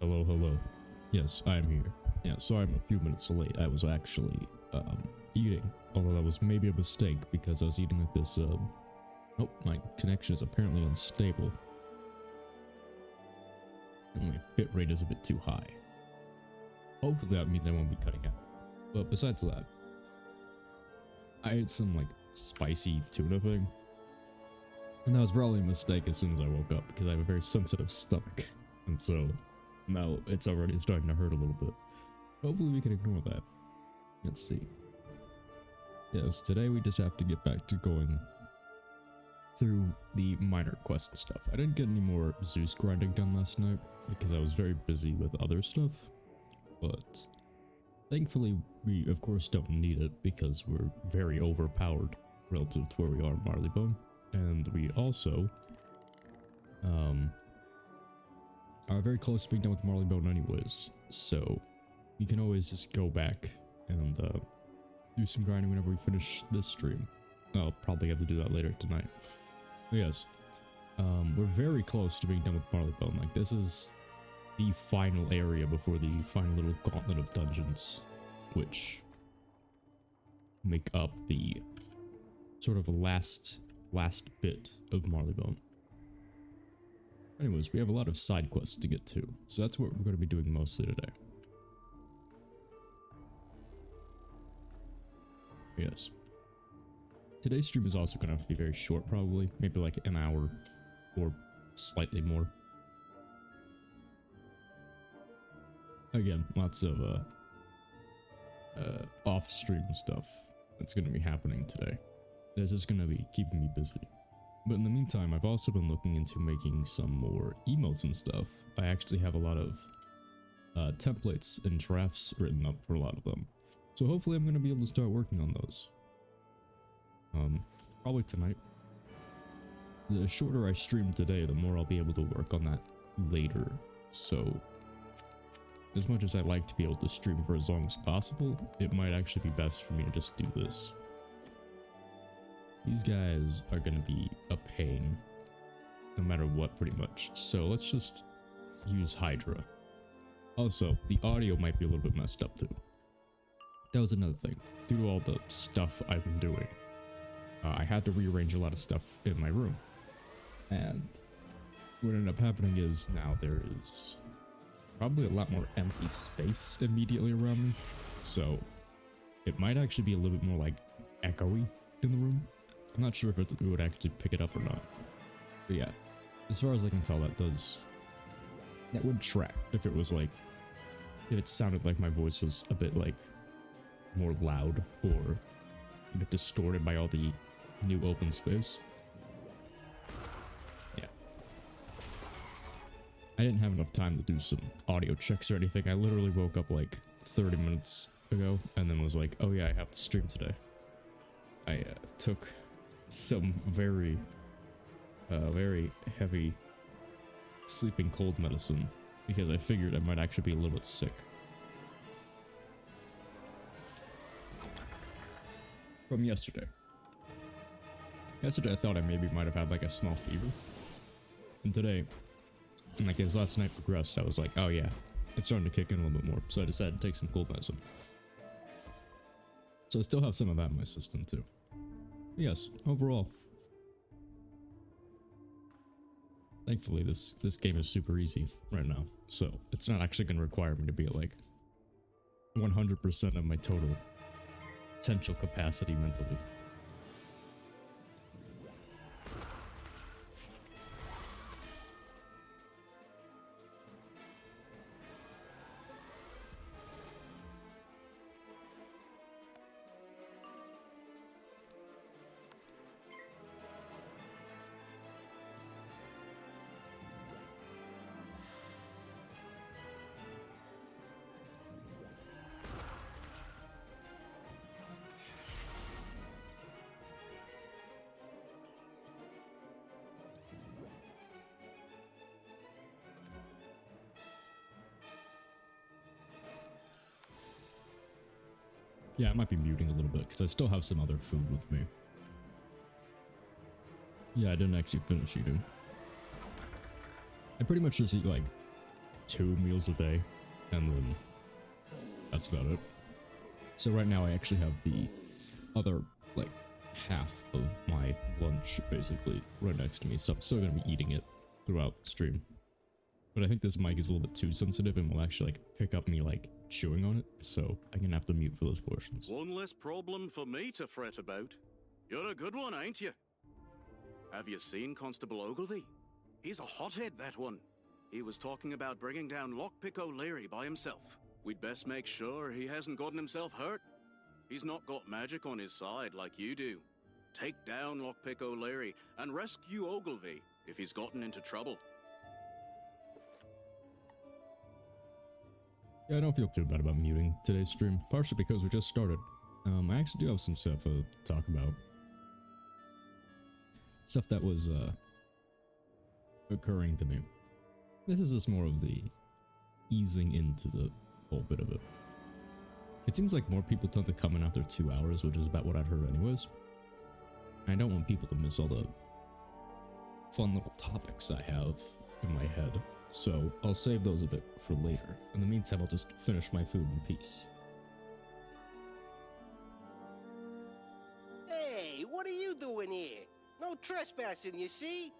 Hello, hello. Yes, I'm here. Yeah, sorry I'm a few minutes late. I was actually, eating. Although that was maybe a mistake because I was eating like this, oh, my connection is apparently unstable. And my bit rate is a bit too high. Hopefully that means I won't be cutting out. But besides that, I ate some, like, spicy tuna thing. And that was probably a mistake as soon as I woke up because I have a very sensitive stomach. And so now it's already starting to hurt a little bit. Hopefully we can ignore that. Let's see. Yes, today we just have to get back to going through the minor quest stuff. I didn't get any more Zeus grinding done last night because I was very busy with other stuff. But thankfully we of course don't need it because we're very overpowered relative to where we are in Marleybone. And we also are very close to being done with Marleybone anyways, so we can always just go back and do some grinding whenever we finish this stream. I'll probably have to do that later tonight. But yes, we're very close to being done with Marleybone. Like, this is the final area before the final little gauntlet of dungeons, which make up the sort of last bit of Marleybone. Anyways, we have a lot of side quests to get to, so that's what we're going to be doing mostly today. Yes. Today's stream is also going to have to be very short, probably. Maybe like an hour or slightly more. Again, lots of off-stream stuff that's going to be happening today. That's just going to be keeping me busy. But in the meantime, I've also been looking into making some more emotes and stuff. I actually have a lot of templates and drafts written up for a lot of them. So hopefully I'm going to be able to start working on those. Probably tonight. The shorter I stream today, the more I'll be able to work on that later. So as much as I like to be able to stream for as long as possible, it might actually be best for me to just do this. These guys are going to be a pain, no matter what, pretty much. So let's just use Hydra. Also, the audio might be a little bit messed up too. That was another thing. Due to all the stuff I've been doing, I had to rearrange a lot of stuff in my room. And what ended up happening is now there is probably a lot more empty space immediately around me. So it might actually be a little bit more like echoey in the room. I'm not sure if it would actually pick it up or not. But yeah, as far as I can tell, that would track if it was like, if it sounded like my voice was a bit like more loud or a bit distorted by all the new open space. Yeah. I didn't have enough time to do some audio checks or anything. I literally woke up like 30 minutes ago and then was like, oh yeah, I have to stream today. I took some very heavy sleeping cold medicine because I figured I might actually be a little bit sick. From yesterday. Yesterday I thought I maybe might have had like a small fever. And today, like as last night progressed, I was like, oh yeah, it's starting to kick in a little bit more. So I decided to take some cold medicine. So I still have some of that in my system too. Yes, overall, thankfully this game is super easy right now, so it's not actually going to require me to be at like 100% of my total potential capacity mentally. Yeah, I might be muting a little bit because I still have some other food with me. Yeah, I didn't actually finish eating. I pretty much just eat like 2 meals a day, and then that's about it. So right now I actually have the other, like, half of my lunch, basically, right next to me, so I'm still gonna be eating it throughout stream. But I think this mic is a little bit too sensitive and will actually, like, pick up me, like, chewing on it, so I'm gonna have to mute for those portions. One less problem for me to fret about. You're a good one, ain't you? Have you seen Constable Ogilvy? He's a hothead, that one. He was talking about bringing down Lockpick O'Leary by himself. We'd best make sure he hasn't gotten himself hurt. He's not got magic on his side like you do. Take down Lockpick O'Leary and rescue Ogilvy if he's gotten into trouble. Yeah, I don't feel too bad about muting today's stream, partially because we just started. I actually do have some stuff to talk about. Stuff that was occurring to me. This is just more of the easing into the whole bit of it. It seems like more people tend to come in after 2 hours, which is about what I'd heard anyways. I don't want people to miss all the fun little topics I have in my head, so I'll save those a bit for later. In the meantime, I'll just finish my food in peace. Hey, what are you doing here? No trespassing, you see?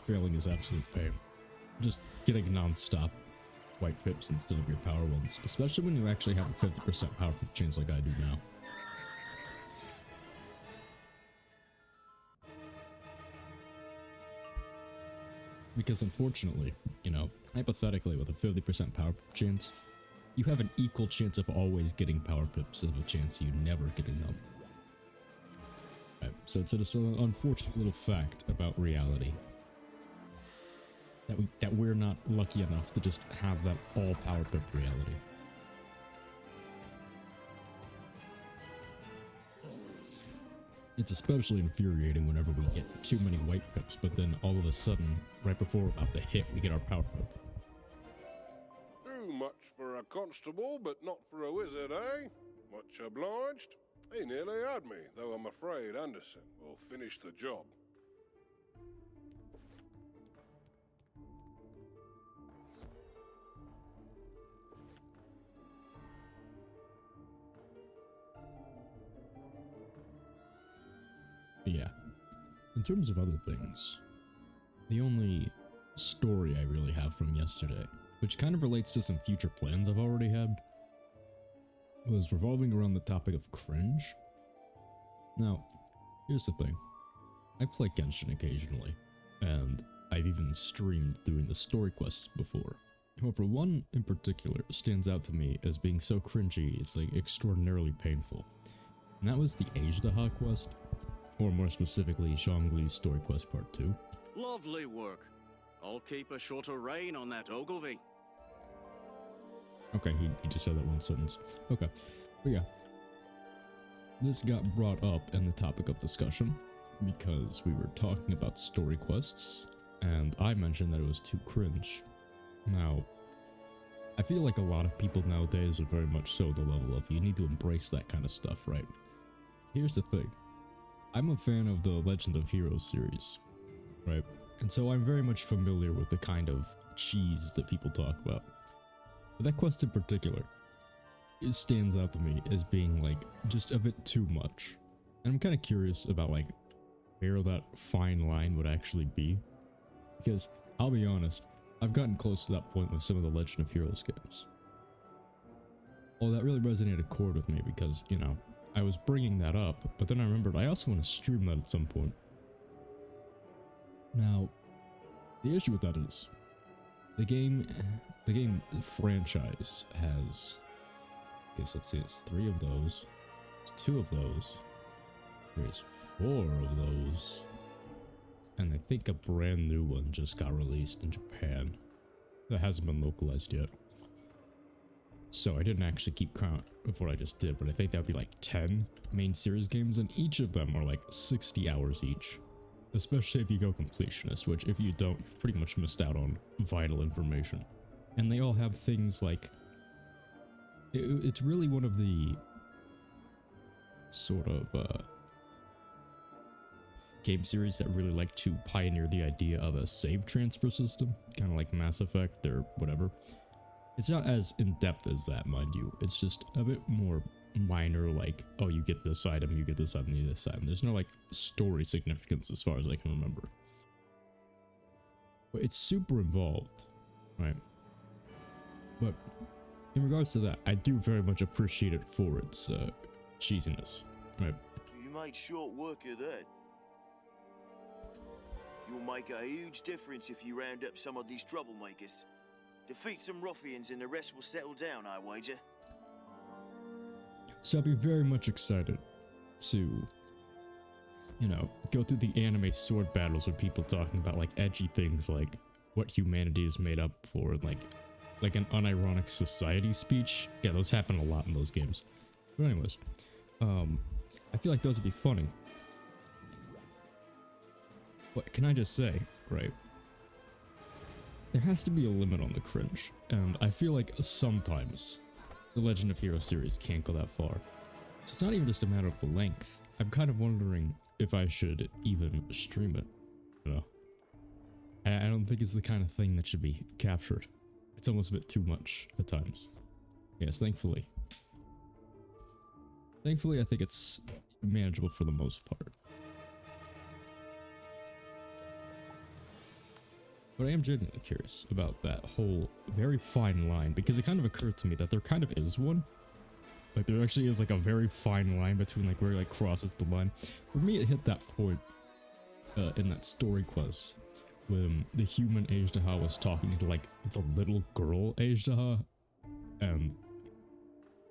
Failing is absolute pain. Just getting non-stop white pips instead of your power ones, especially when you actually have a 50% power pip chance like I do now. Because unfortunately, you know, hypothetically with a 50% power pip chance, you have an equal chance of always getting power pips of a chance of you never getting them. Right, so it's just an unfortunate little fact about reality. That we're not lucky enough to just have that all power pip reality. It's especially infuriating whenever we get too many white pips, but then all of a sudden, right before we're about to hit, we get our power pip. Too much for a constable, but not for a wizard, eh? Much obliged. He nearly had me, though I'm afraid Anderson will finish the job. Yeah. In terms of other things, the only story I really have from yesterday, which kind of relates to some future plans I've already had, was revolving around the topic of cringe. Now, here's the thing. I play Genshin occasionally, and I've even streamed doing the story quests before. However, one in particular stands out to me as being so cringy, it's like extraordinarily painful. And that was the Ajdaha quest. Or more specifically, Zhongli's Story Quest Part 2. Lovely work. I'll keep a shorter rein on that Ogilvy. Okay, he just said that one sentence. Okay, but yeah. This got brought up in the topic of discussion because we were talking about story quests, and I mentioned that it was too cringe. Now, I feel like a lot of people nowadays are very much so the level of you need to embrace that kind of stuff, right? Here's the thing. I'm a fan of the Legend of Heroes series, right? And so I'm very much familiar with the kind of cheese that people talk about. But that quest in particular, it stands out to me as being like just a bit too much. And I'm kind of curious about like where that fine line would actually be. Because I'll be honest, I've gotten close to that point with some of the Legend of Heroes games. Well, that really resonated a chord with me because, you know, I was bringing that up, but then I remembered I also want to stream that at some point. Now, the issue with that is the game franchise has, okay, so let's see, it's 3 of those, there's 2 of those, there's 4 of those, and I think a brand new one just got released in Japan that hasn't been localized yet. So I didn't actually keep count of what I just did, but I think that would be like 10 main series games, and each of them are like 60 hours each. Especially if you go completionist, which if you don't, you've pretty much missed out on vital information. And they all have things like... It's really one of the sort of game series that really like to pioneer the idea of a save transfer system, kind of like Mass Effect or whatever. It's not as in-depth as that, mind you. It's just a bit more minor, like, oh, you get this item, you get this item, you get this item. There's no, like, story significance as far as I can remember. But it's super involved, right? But in regards to that, I do very much appreciate it for its cheesiness, right? You made short work of that. You'll make a huge difference if you round up some of these troublemakers. Defeat some ruffians and the rest will settle down, I wager. So I'll be very much excited to, you know, go through the anime sword battles with people talking about like edgy things like what humanity is made up for, like an unironic society speech. Yeah, those happen a lot in those games. But anyways, I feel like those would be funny. What can I just say, right? There has to be a limit on the cringe, and I feel like sometimes the Legend of Heroes series can't go that far. So it's not even just a matter of the length. I'm kind of wondering if I should even stream it, you know? I don't think it's the kind of thing that should be captured. It's almost a bit too much at times. Yes, thankfully. Thankfully, I think it's manageable for the most part. But I am genuinely curious about that whole very fine line, because it kind of occurred to me that there kind of is one. Like, there actually is like a very fine line between like where it like crosses the line. For me, it hit that point in that story quest when the human Ajdaha was talking to like the little girl Ajdaha, and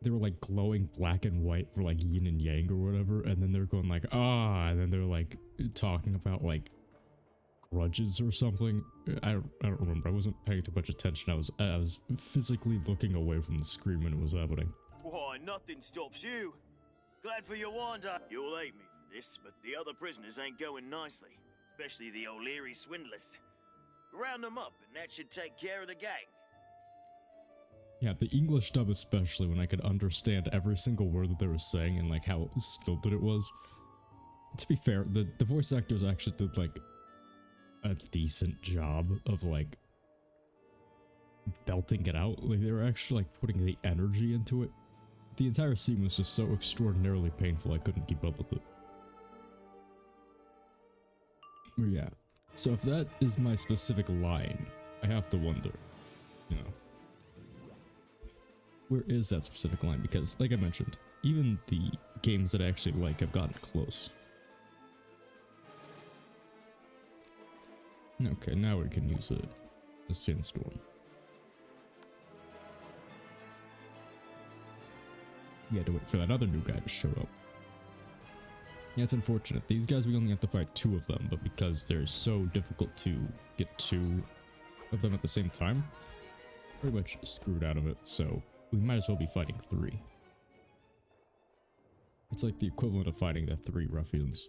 they were like glowing black and white for like yin and yang or whatever, and then they're going like, ah, and then they're like talking about like grudges or something. I don't remember. I wasn't paying too much attention. I was physically looking away from the screen when it was happening. Why, nothing stops you. Glad for your wander. You'll hate me for this, but the other prisoners ain't going nicely. Especially the O'Leary swindlers. Round them up, and that should take care of the gang. Yeah, the English dub especially, when I could understand every single word that they were saying and like how stilted it was. To be fair, the voice actors actually did like a decent job of like belting it out. Like, they were actually like putting the energy into it. The entire scene was just so extraordinarily painful I couldn't keep up with it. But yeah, so if that is my specific line, I have to wonder, you know, where is that specific line? Because like I mentioned, even the games that I actually like have gotten close. Okay, now we can use a sandstorm. We had to wait for that other new guy to show up. Yeah, it's unfortunate. These guys, we only have to fight 2 of them, but because they're so difficult to get 2 of them at the same time, pretty much screwed out of it, so we might as well be fighting 3. It's like the equivalent of fighting the 3 ruffians.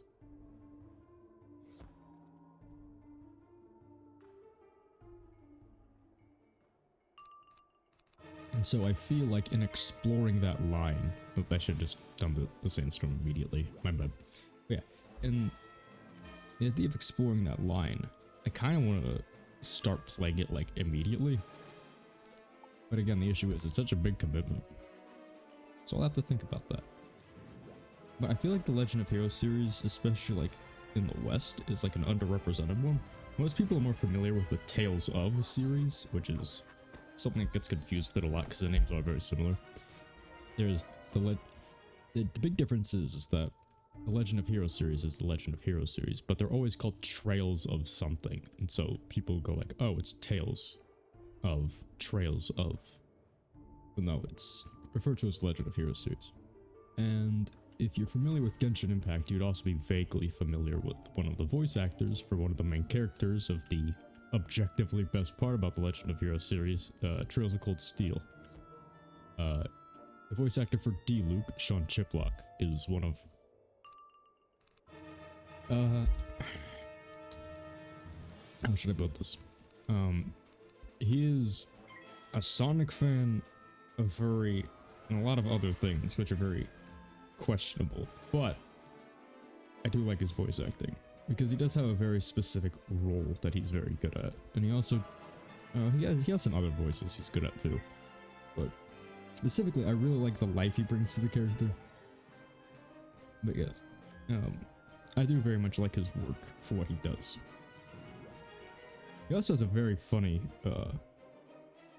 And so I feel like in exploring that line, I should have just done the sandstorm immediately, my bad. But yeah, and the idea of exploring that line, I kind of want to start playing it like immediately. But again, the issue is it's such a big commitment. So I'll have to think about that. But I feel like the Legend of Heroes series, especially like in the West, is like an underrepresented one. Most people are more familiar with the Tales of series, which is something that gets confused with it a lot because the names are very similar. there's the big difference is that the Legend of Heroes series is the Legend of Heroes series, but they're always called Trails of something. And so people go like, oh, it's Tales of, Trails of. But no, it's referred to as Legend of Heroes series. And if you're familiar with Genshin Impact, you'd also be vaguely familiar with one of the voice actors for one of the main characters of the objectively best part about the Legend of Heroes series, Trails of Cold Steel. The voice actor for D-Luke, Sean Chiplock, is one of... how should I put this? He is a Sonic fan, and a lot of other things, which are very questionable, but I do like his voice acting, because he does have a very specific role that he's very good at, and he also, he has some other voices he's good at too, but specifically, I really like the life he brings to the character. But yeah, I do very much like his work for what he does. He also has a very funny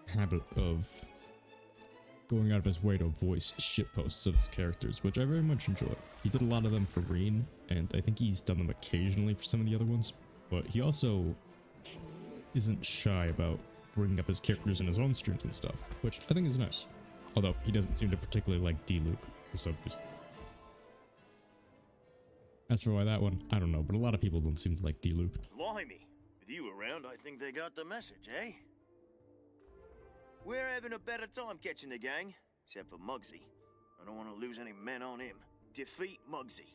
habit of going out of his way to voice shitposts of his characters, which I very much enjoy. He did a lot of them for Reen, and I think he's done them occasionally for some of the other ones, but he also isn't shy about bringing up his characters in his own streams and stuff, which I think is nice. Although he doesn't seem to particularly like D-Luke for some reason. As for why that one, I don't know, but a lot of people don't seem to like D-Luke. Blimey, with you around, I think they got the message, eh? We're having a better time catching the gang, except for Muggsy. I don't want to lose any men on him. Defeat Muggsy.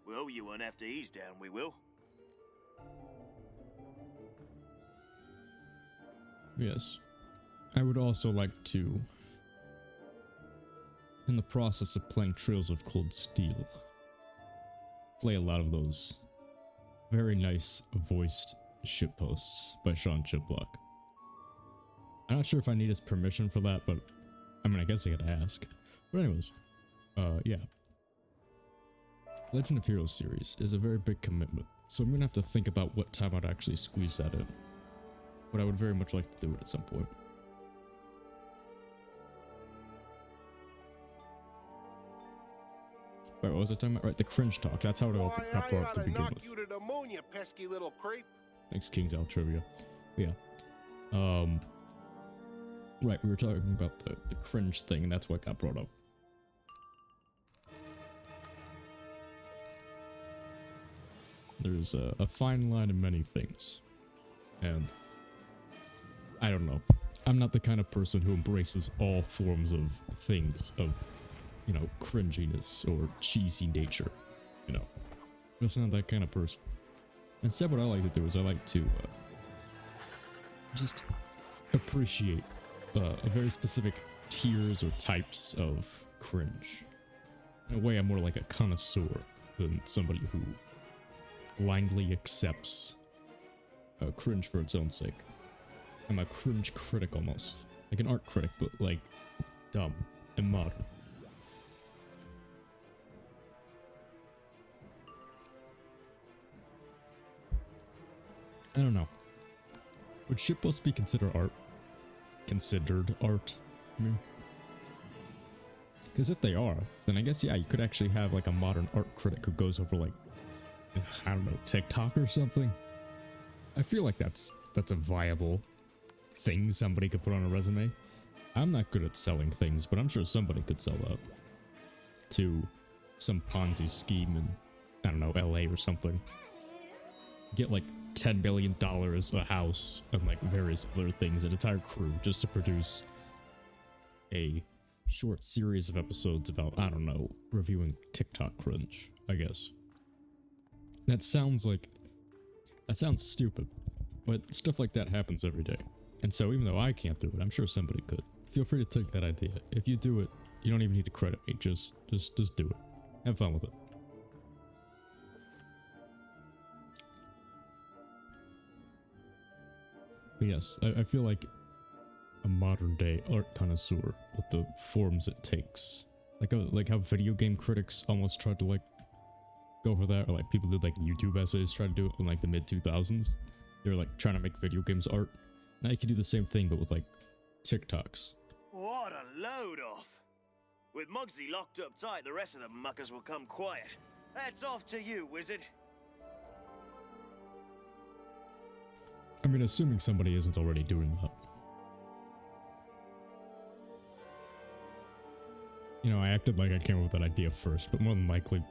We'll owe you one after he's down, we will. Yes. I would also like to, in the process of playing Trails of Cold Steel, play a lot of those very nice voiced shitposts by Sean Chiplock. I'm not sure if I need his permission for that, but I mean, I guess I could ask. But anyways, yeah. Legend of Heroes series is a very big commitment, so I'm gonna have to think about what time I'd actually squeeze that in. But I would very much like to do it at some point. Right, what was I talking about? Right, the cringe talk. That's how it all got brought up to begin with. You to the moon, you pesky little creep. Thanks, King's Out Trivia. But yeah. Right, we were talking about the cringe thing, and that's what got brought up. There's a fine line in many things. And I don't know. I'm not the kind of person who embraces all forms of things of, you know, cringiness or cheesy nature. You know, I'm just not that kind of person. Instead, what I like to do is I like to just appreciate a very specific tiers or types of cringe. In a way, I'm more like a connoisseur than somebody who blindly accepts cringe for its own sake. I'm a cringe critic almost. Like an art critic, but like dumb and modern. I don't know. Would shitposts be considered art? I mean, because if they are, then I guess yeah, you could actually have like a modern art critic who goes over like, I don't know, TikTok or something. I feel like that's a viable thing somebody could put on a resume. I'm not good at selling things, but I'm sure somebody could sell that to some Ponzi scheme in, I don't know, LA or something. Get like $10 million a house and like various other things, an entire crew just to produce a short series of episodes about, I don't know, reviewing TikTok cringe, I guess. That sounds stupid, but stuff like that happens every day. And so even though I can't do it, I'm sure somebody could. Feel free to take that idea. If you do it, you don't even need to credit me. Just do it. Have fun with it. But yes, I feel like a modern day art connoisseur with the forms it takes. Like how video game critics almost tried to like go for that, or like people did like YouTube essays, try to do it in like the mid 2000s. They were like trying to make video games art. Now you can do the same thing, but with like TikToks. What a load off. With Muggsy locked up tight, the rest of the muckers will come quiet. Hats off to you, Wizard. I mean, assuming somebody isn't already doing that. You know, I acted like I came up with that idea first, but more than likely,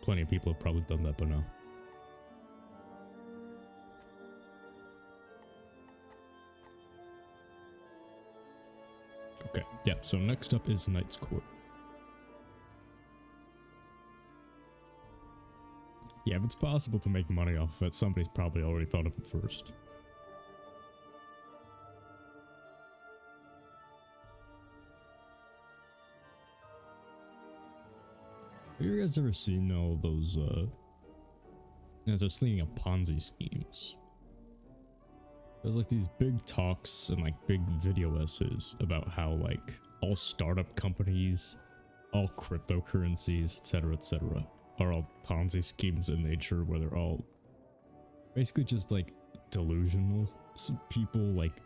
plenty of people have probably done that by now. Okay, yeah, so next up is Knight's Court. Yeah, if it's possible to make money off of it, somebody's probably already thought of it first. Have you guys ever seen all those, just thinking of Ponzi schemes? There's like these big talks and like big video essays about how like all startup companies, all cryptocurrencies, etc., are all Ponzi schemes in nature, where they're all basically just like delusional people like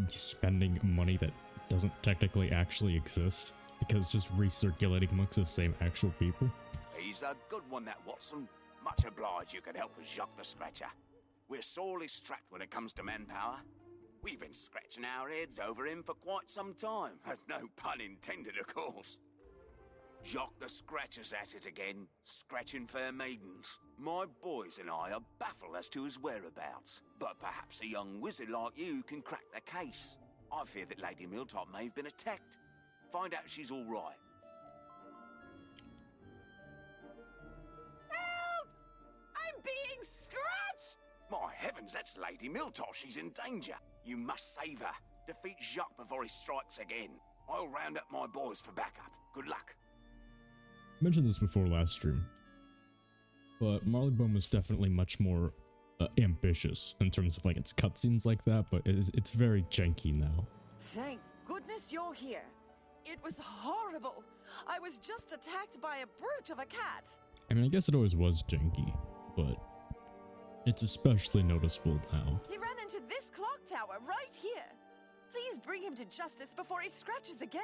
spending money that doesn't technically actually exist because it's just recirculating amongst the same actual people. He's a good one, that Watson. Much obliged you could help us, Jacques the Scratcher. We're sorely strapped when it comes to manpower. We've been scratching our heads over him for quite some time. No pun intended, of course. Jacques the Scratcher's at it again, scratching fair maidens. My boys and I are baffled as to his whereabouts, but perhaps a young wizard like you can crack the case. I fear that Lady Miltop may have been attacked. Find out if she's all right. Help! I'm being scratched! My heavens, that's Lady Miltop. She's in danger. You must save her. Defeat Jacques before he strikes again. I'll round up my boys for backup. Good luck. I mentioned this before last stream, but Marleybone was definitely much more ambitious in terms of like its cutscenes like that, but it's very janky now. Thank goodness you're here. It was horrible. I was just attacked by a brute of a cat. I mean, I guess it always was janky, but it's especially noticeable now. He ran into this clock tower right here. Please bring him to justice before he scratches again.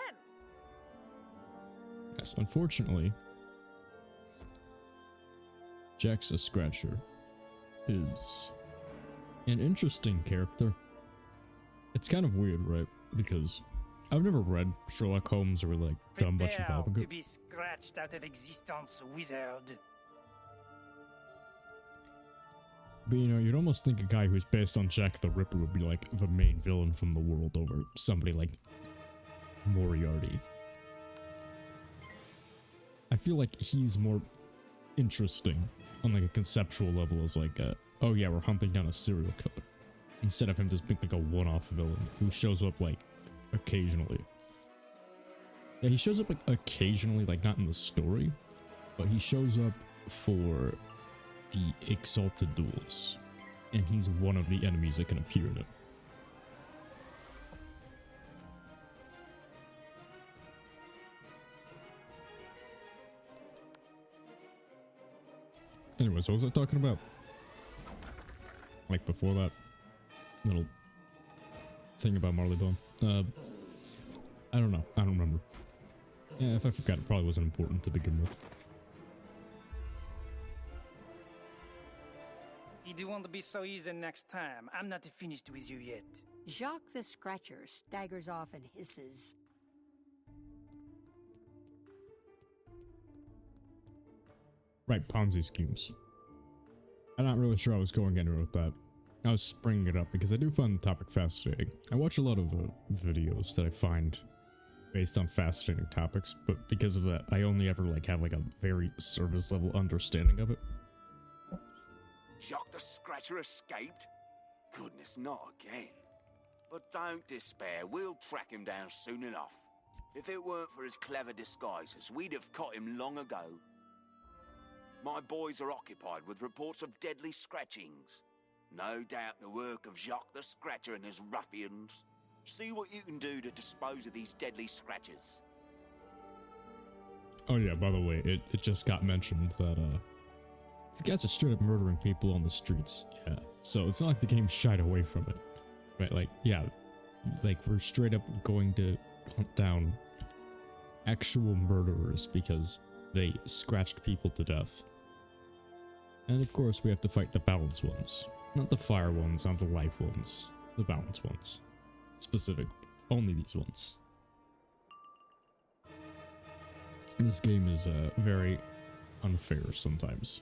Yes, unfortunately, Jax the Scratcher is an interesting character. It's kind of weird, right? Because I've never read Sherlock Holmes or like done much involving to it. be scratched out of existence, wizard. But you know, you'd almost think a guy who's based on Jack the Ripper would be like the main villain from the world over somebody like Moriarty. I feel like he's more interesting on like a conceptual level as like a, oh yeah, we're hunting down a serial killer, instead of him just being like a one-off villain who shows up like occasionally. Yeah, he shows up like occasionally, like not in the story, but he shows up for the Exalted Duels, and he's one of the enemies that can appear in it. Anyways, what was I talking about? Like before that little thing about Marleybone? I don't know. I don't remember. Yeah, if I forgot, it probably wasn't important to begin with. You won't be so easy next time. I'm not finished with you yet. Jacques the Scratcher staggers off and hisses. Right, Ponzi schemes. I'm not really sure I was going anywhere with that. I was springing it up because I do find the topic fascinating. I watch a lot of videos that I find based on fascinating topics, but because of that, I only ever like have like a very surface level understanding of it. Jacques the Scratcher escaped? Goodness, not again. But don't despair, we'll track him down soon enough. If it weren't for his clever disguises, we'd have caught him long ago. My boys are occupied with reports of deadly scratchings. No doubt the work of Jacques the Scratcher and his ruffians. See what you can do to dispose of these deadly scratches. Oh yeah, by the way, it just got mentioned that these guys are straight up murdering people on the streets. Yeah, so it's not like the game shied away from it. Right, like, yeah, like we're straight up going to hunt down actual murderers because they scratched people to death. And of course, we have to fight the balanced ones. Not the fire ones, not the life ones. The balanced ones. Specific. Only these ones. This game is very unfair sometimes.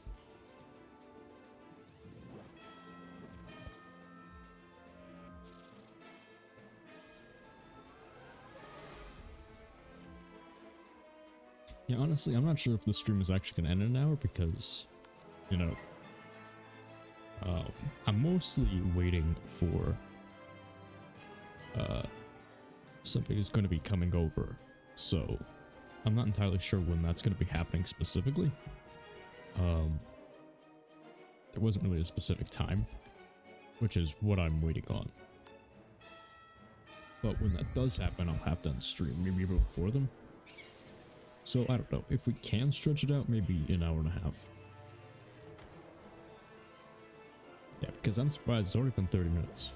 Yeah, honestly, I'm not sure if the stream is actually going to end in an hour because, you know, I'm mostly waiting for somebody who's going to be coming over. So, I'm not entirely sure when that's going to be happening specifically. There wasn't really a specific time, which is what I'm waiting on. But when that does happen, I'll have to stream maybe before them. So, I don't know. If we can stretch it out, maybe an hour and a half. Yeah, because I'm surprised it's already been 30 minutes.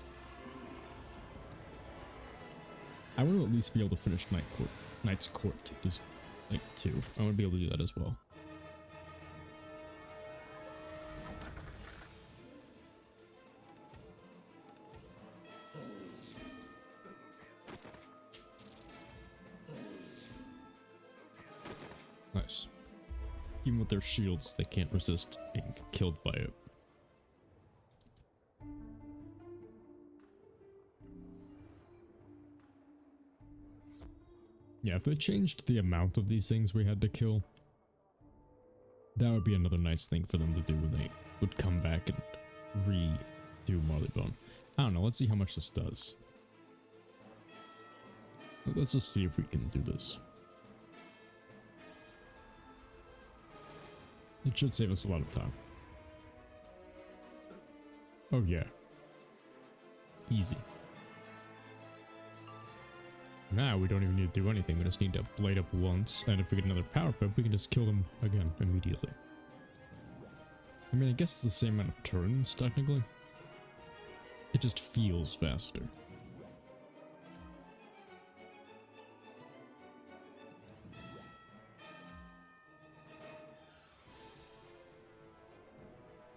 I want to at least be able to finish Knight's Court is like 2. I want to be able to do that as well. Nice. Even with their shields, they can't resist being killed by it. Yeah, if they changed the amount of these things we had to kill, that would be another nice thing for them to do when they would come back and redo Marleybone. I don't know, let's see how much this does. Let's just see if we can do this. It should save us a lot of time. Oh yeah. Easy. Now we don't even need to do anything, we just need to blade up once, and if we get another power pip, we can just kill them again immediately. I mean, I guess it's the same amount of turns, technically. It just feels faster.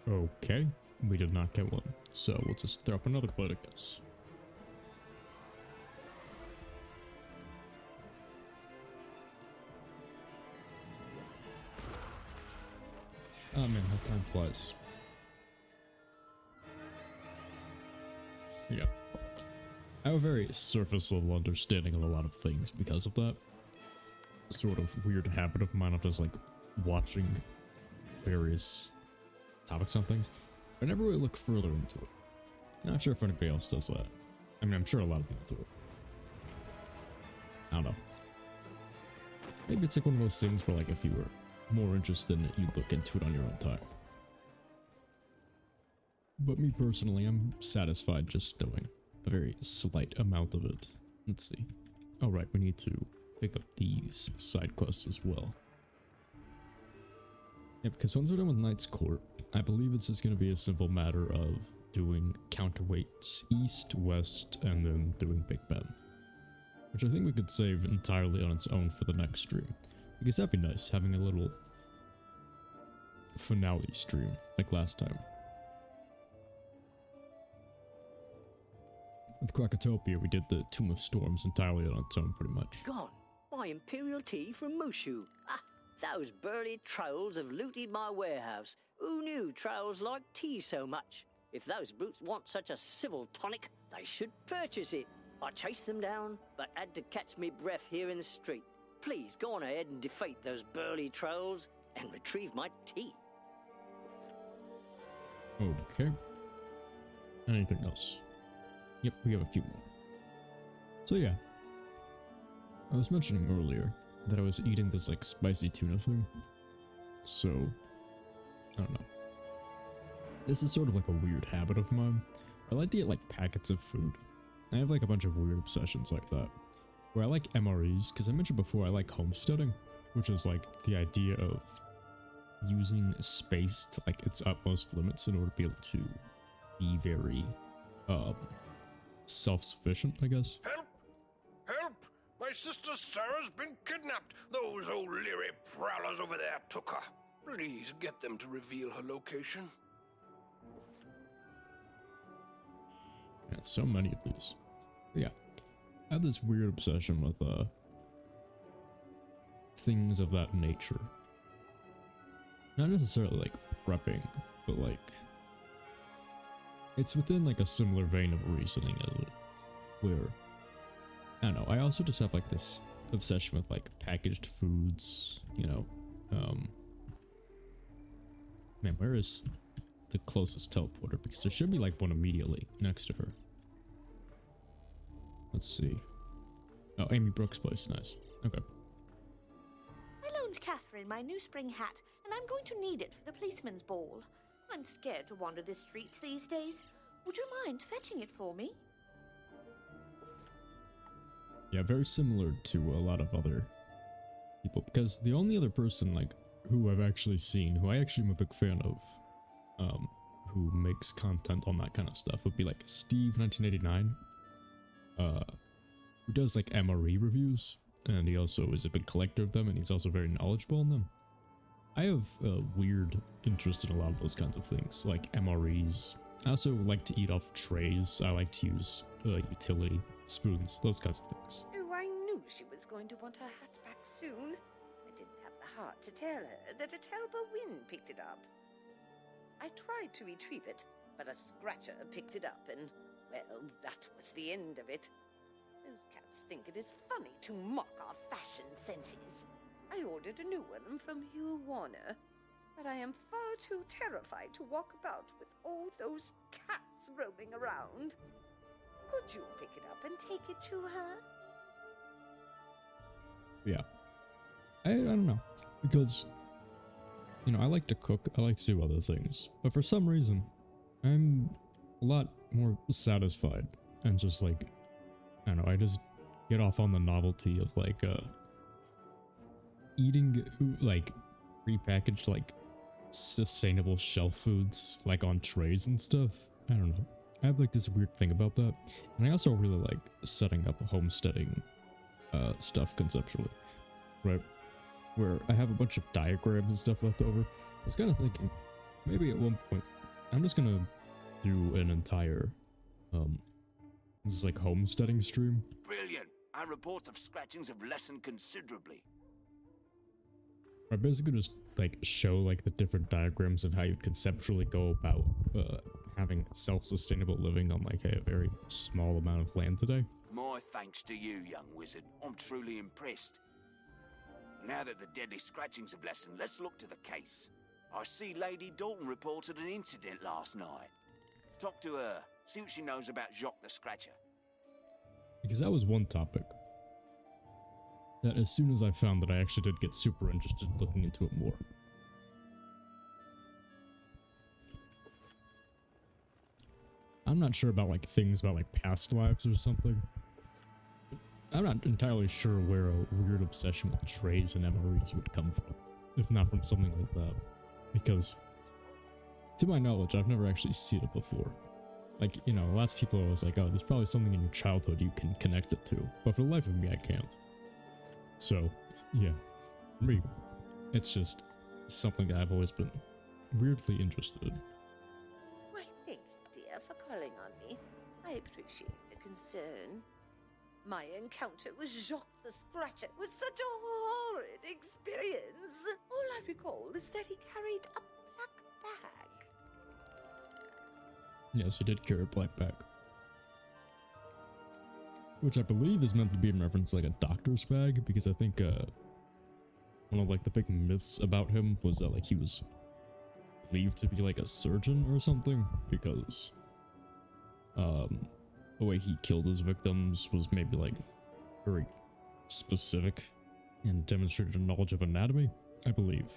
Okay, we did not get one, so we'll just throw up another blade, I guess. Oh man, how time flies. Yeah. I have a very surface level understanding of a lot of things because of that. Sort of weird habit of mine of just like watching various topics on things. I never really look further into it. Not sure if anybody else does that. I mean, I'm sure a lot of people do it. I don't know. Maybe it's like one of those things where like if you were more interested in it, you'd look into it on your own time. But me personally, I'm satisfied just knowing a very slight amount of it. Let's see. Oh right, we need to pick up these side quests as well. Yeah, because once we're done with Knight's Court, I believe it's just going to be a simple matter of doing counterweights east, west, and then doing Big Ben. Which I think we could save entirely on its own for the next stream. Because that'd be nice, having a little finale stream, like last time. With Krakatopia, we did the Tomb of Storms entirely on its own, pretty much. Gone. My imperial tea from Mushu. Ah, those burly trolls have looted my warehouse. Who knew trolls liked tea so much? If those brutes want such a civil tonic, they should purchase it. I chased them down, but had to catch me breath here in the street. Please, go on ahead and defeat those burly trolls and retrieve my tea. Okay. Anything else? Yep, we have a few more. So yeah. I was mentioning earlier that I was eating this like spicy tuna thing. So, I don't know. This is sort of like a weird habit of mine. I like to get like packets of food. I have like a bunch of weird obsessions like that. Where I like MREs, because I mentioned before I like homesteading, which is like the idea of using space to like its utmost limits in order to be able to be very self-sufficient, I guess. Help! Help! My sister Sarah's been kidnapped. Those O'Leary prowlers over there took her. Please get them to reveal her location. Yeah, so many of these. Yeah. I have this weird obsession with things of that nature. Not necessarily like prepping, but like it's within like a similar vein of reasoning as it, where I don't know, I also just have like this obsession with like packaged foods, you know. Man, where is the closest teleporter? Because there should be like one immediately next to her. Let's see. Oh, Amy Brooks' place. Nice. Okay. I loaned Catherine my new spring hat, and I'm going to need it for the policeman's ball. I'm scared to wander the streets these days. Would you mind fetching it for me? Yeah, very similar to a lot of other people, because the only other person like who I've actually seen, who I actually am a big fan of, who makes content on that kind of stuff would be like Steve 1989, who does like MRE reviews, and he also is a big collector of them, and he's also very knowledgeable in them. I have a weird interest in a lot of those kinds of things, like MREs. I also like to eat off trays. I like to use utility spoons, those kinds of things. Oh, I knew she was going to want her hat back soon. I didn't have the heart to tell her that a terrible wind picked it up. I tried to retrieve it, but a scratcher picked it up, and, well, that was the end of it. Those cats think it is funny to mock our fashion senses. I ordered a new one from Hugh Warner, but I am far too terrified to walk about with all those cats roaming around. Could you pick it up and take it to her? Yeah. I don't know. Because, you know, I like to cook, I like to do other things. But for some reason, I'm a lot more satisfied. And just like, I don't know, I just get off on the novelty of like, eating, like, prepackaged, like, sustainable shelf foods, like on trays and stuff. I don't know. I have like this weird thing about that. And I also really like setting up homesteading stuff conceptually, right? Where I have a bunch of diagrams and stuff left over. I was kind of thinking, maybe at one point, I'm just gonna do an entire, this is like homesteading stream. Brilliant. Our reports of scratchings have lessened considerably. I basically just like show like the different diagrams of how you'd conceptually go about having self-sustainable living on like a very small amount of land today. My thanks to you, young wizard. I'm truly impressed. Now that the deadly scratchings have lessened, let's look to the case. I see Lady Dalton reported an incident last night. Talk to her, see what she knows about Jacques the Scratcher. Because that was one topic that as soon as I found that, I actually did get super interested in looking into it more. I'm not sure about like things about like past lives or something. I'm not entirely sure where a weird obsession with trays and MREs would come from, if not from something like that. Because, to my knowledge, I've never actually seen it before. Like, you know, lots of people are always like, oh, there's probably something in your childhood you can connect it to. But for the life of me, I can't. So, yeah. For me, it's just something that I've always been weirdly interested in. Why, thank you, dear, for calling on me. I appreciate the concern. My encounter with Jacques the Scratcher was such a horrid experience. All I recall is that he carried a black bag. Yes, he did carry a black bag. Which I believe is meant to be in reference to like a doctor's bag, because I think one of like the big myths about him was that like he was believed to be like a surgeon or something, because the way he killed his victims was maybe like very specific and demonstrated a knowledge of anatomy, I believe.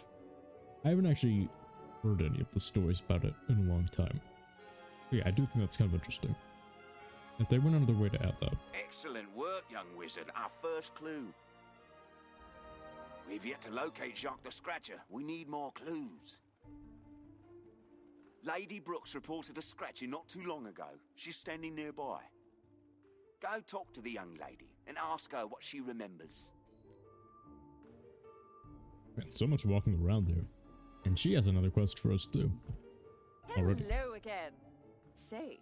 I haven't actually heard any of the stories about it in a long time. But yeah, I do think that's kind of interesting. If they went out of their way to add that. Excellent work, young wizard. Our first clue. We've yet to locate Jacques the Scratcher. We need more clues. Lady Brooks reported a scratching not too long ago. She's standing nearby. Go talk to the young lady and ask her what she remembers. Man, so much walking around here. And she has another quest for us too. Already. Hello again. Say,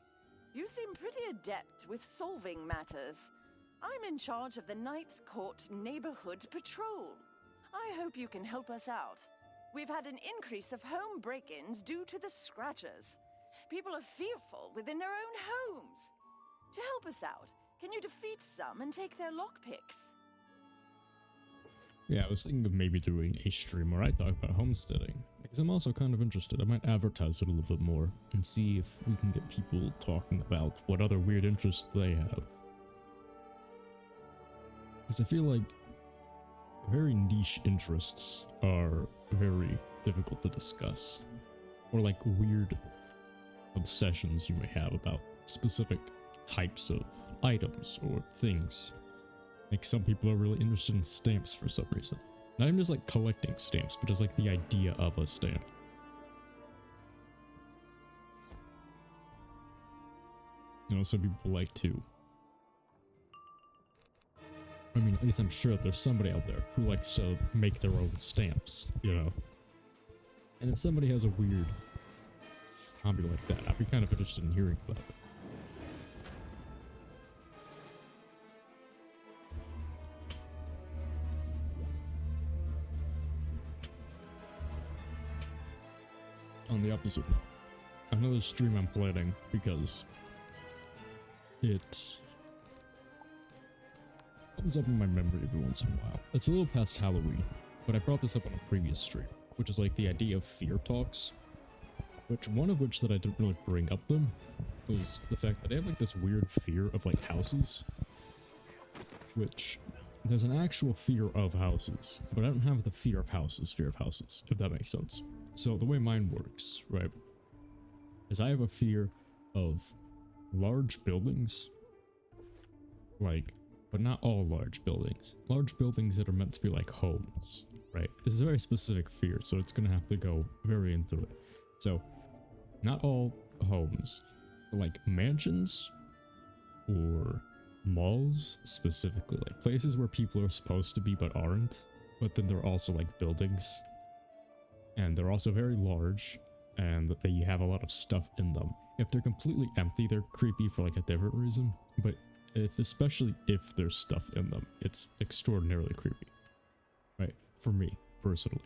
you seem pretty adept with solving matters. I'm in charge of the Knight's Court Neighborhood Patrol. I hope you can help us out. We've had an increase of home break-ins due to the Scratchers. People are fearful within their own homes. To help us out, can you defeat some and take their lockpicks? Yeah, I was thinking of maybe doing a stream where I talk about homesteading, because I'm also kind of interested. I might advertise it a little bit more and see if we can get people talking about what other weird interests they have. Because I feel like very niche interests are very difficult to discuss. Or like weird obsessions you may have about specific types of items or things. Like some people are really interested in stamps for some reason. Not even just like collecting stamps, but just like the idea of a stamp. You know, some people like to. I mean, at least I'm sure there's somebody out there who likes to make their own stamps, you know? And if somebody has a weird hobby like that, I'd be kind of interested in hearing about it. On the opposite note, another stream I'm planning because it comes up in my memory every once in a while. It's a little past Halloween, but I brought this up on a previous stream, which is like the idea of fear talks, one of which that I didn't really bring up them was the fact that I have like this weird fear of like houses, which there's an actual fear of houses, but I don't have the fear of houses, if that makes sense. So the way mine works, right, is I have a fear of large buildings, like, but not all large buildings that are meant to be like homes, right? This is a very specific fear, so it's gonna have to go very into it. So not all homes, but like mansions or malls specifically, like places where people are supposed to be but aren't, but then they're also like buildings. And they're also very large, and they have a lot of stuff in them. If they're completely empty, they're creepy for like a different reason, but especially if there's stuff in them, it's extraordinarily creepy, right? For me, personally.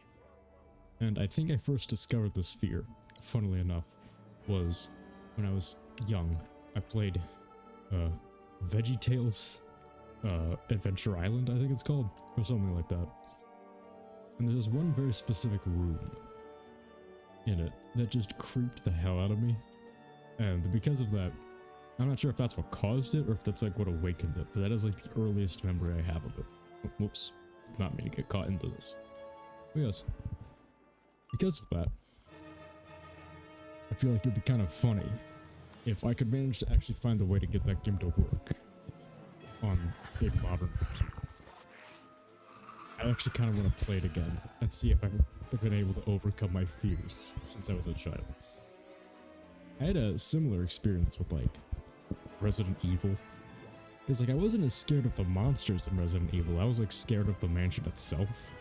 And I think I first discovered this fear, funnily enough, was when I was young. I played VeggieTales Adventure Island, I think it's called, or something like that. And there's one very specific room in it that just creeped the hell out of me. And because of that, I'm not sure if that's what caused it or if that's like what awakened it, but that is like the earliest memory I have of it. Whoops, not me to get caught into this. But yes, because of that, I feel like it'd be kind of funny if I could manage to actually find a way to get that game to work on a modern computer. I actually kind of want to play it again and see if I've been able to overcome my fears since I was a child. I had a similar experience with like Resident Evil, because like I wasn't as scared of the monsters in Resident Evil, I was like scared of the mansion itself,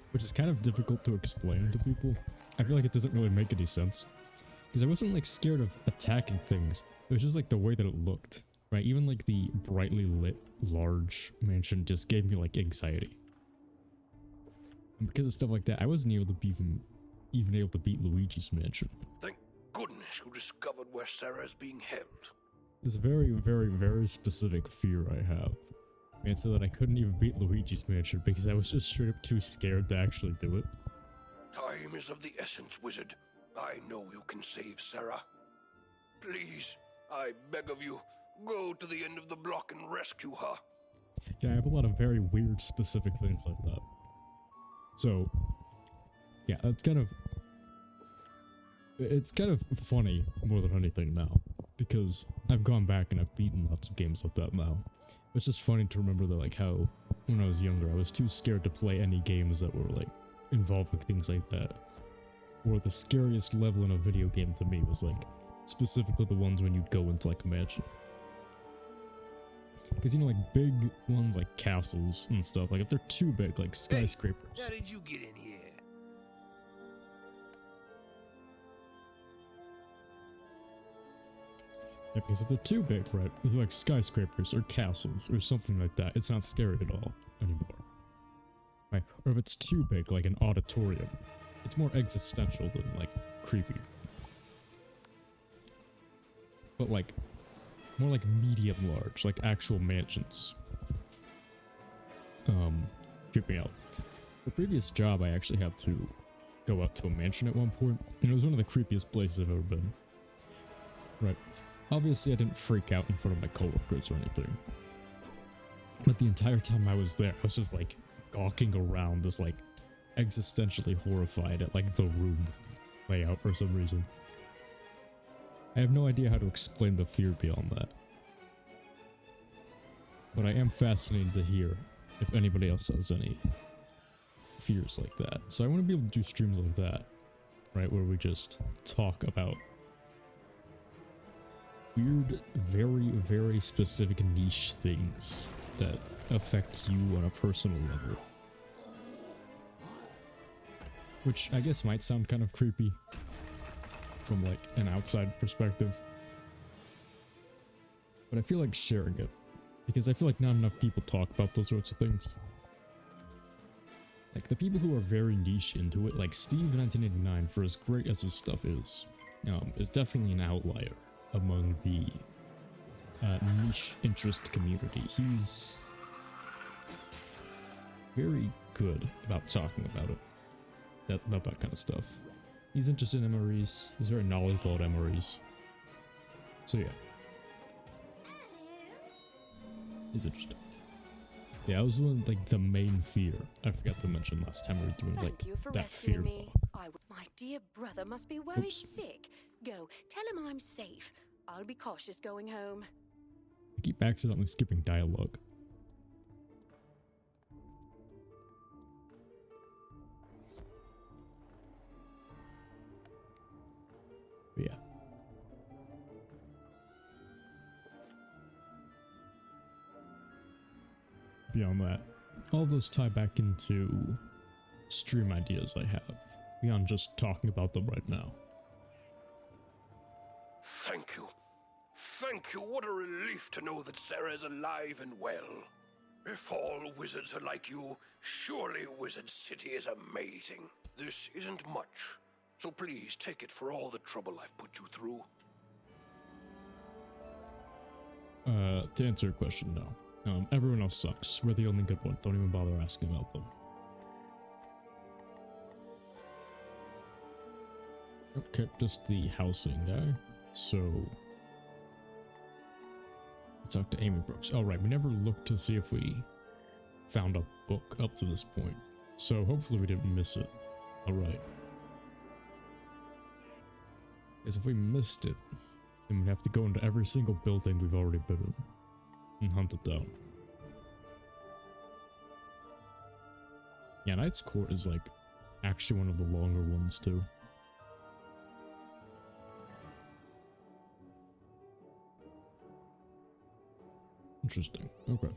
which is kind of difficult to explain to people. I feel like it doesn't really make any sense, because I wasn't like scared of attacking things, it was just like the way that it looked, right? Even like the brightly lit large mansion just gave me like anxiety. And because of stuff like that, I wasn't able to be even able to beat Luigi's mansion. Thank goodness you discovered where Sarah's being held. This very, very, very specific fear I have. And so that I couldn't even beat Luigi's mansion because I was just straight up too scared to actually do it. Time is of the essence, Wizard. I know you can save Sarah. Please, I beg of you, go to the end of the block and rescue her. Yeah, I have a lot of very weird specific things like that. So, yeah, it's kind of funny more than anything now, because I've gone back and I've beaten lots of games like that now. It's just funny to remember that, like, how when I was younger, I was too scared to play any games that were like involving things like that. Or the scariest level in a video game to me was like specifically the ones when you'd go into like a mansion. Because, you know, like big ones like castles and stuff, like if they're too big, like skyscrapers. How did you get in here? Yeah, because if they're too big, right, if they're like skyscrapers or castles or something like that, it's not scary at all anymore. Right? Or if it's too big, like an auditorium, it's more existential than like creepy. But like, more like medium large, like actual mansions. Creep me out. The previous job, I actually had to go out to a mansion at one point, and it was one of the creepiest places I've ever been. Right. Obviously, I didn't freak out in front of my coworkers or anything. But the entire time I was there, I was just like gawking around, just like existentially horrified at like the room layout for some reason. I have no idea how to explain the fear beyond that. But I am fascinated to hear if anybody else has any fears like that. So I want to be able to do streams like that, right, where we just talk about weird, very, very specific niche things that affect you on a personal level. Which I guess might sound kind of creepy from like an outside perspective. But I feel like sharing it, because I feel like not enough people talk about those sorts of things. Like the people who are very niche into it, like Steve1989, for as great as his stuff is definitely an outlier among the niche interest community. He's very good about talking about it, about that kind of stuff. He's interested in MREs. He's very knowledgeable about MREs. So yeah, he's interesting. Yeah, I was one like the main fear I forgot to mention last time we were doing like that fear talk. My dear brother must be very sick. Go, tell him I'm safe. I'll be cautious going home. I keep accidentally skipping dialogue. But yeah. Beyond that, all those tie back into stream ideas I have, beyond just talking about them right now. Thank you. Thank you. What a relief to know that Sarah is alive and well. If all wizards are like you, surely Wizard City is amazing. This isn't much, so please take it for all the trouble I've put you through. To answer your question, no. Everyone else sucks. We're the only good one. Don't even bother asking about them. Okay, just the housing guy. So, let's talk to Amy Brooks. All right, we never looked to see if we found a book up to this point. So hopefully we didn't miss it. All right. Because if we missed it, then we'd have to go into every single building we've already been in and hunt it down. Yeah, Knight's Court is like actually one of the longer ones too. Interesting. Okay.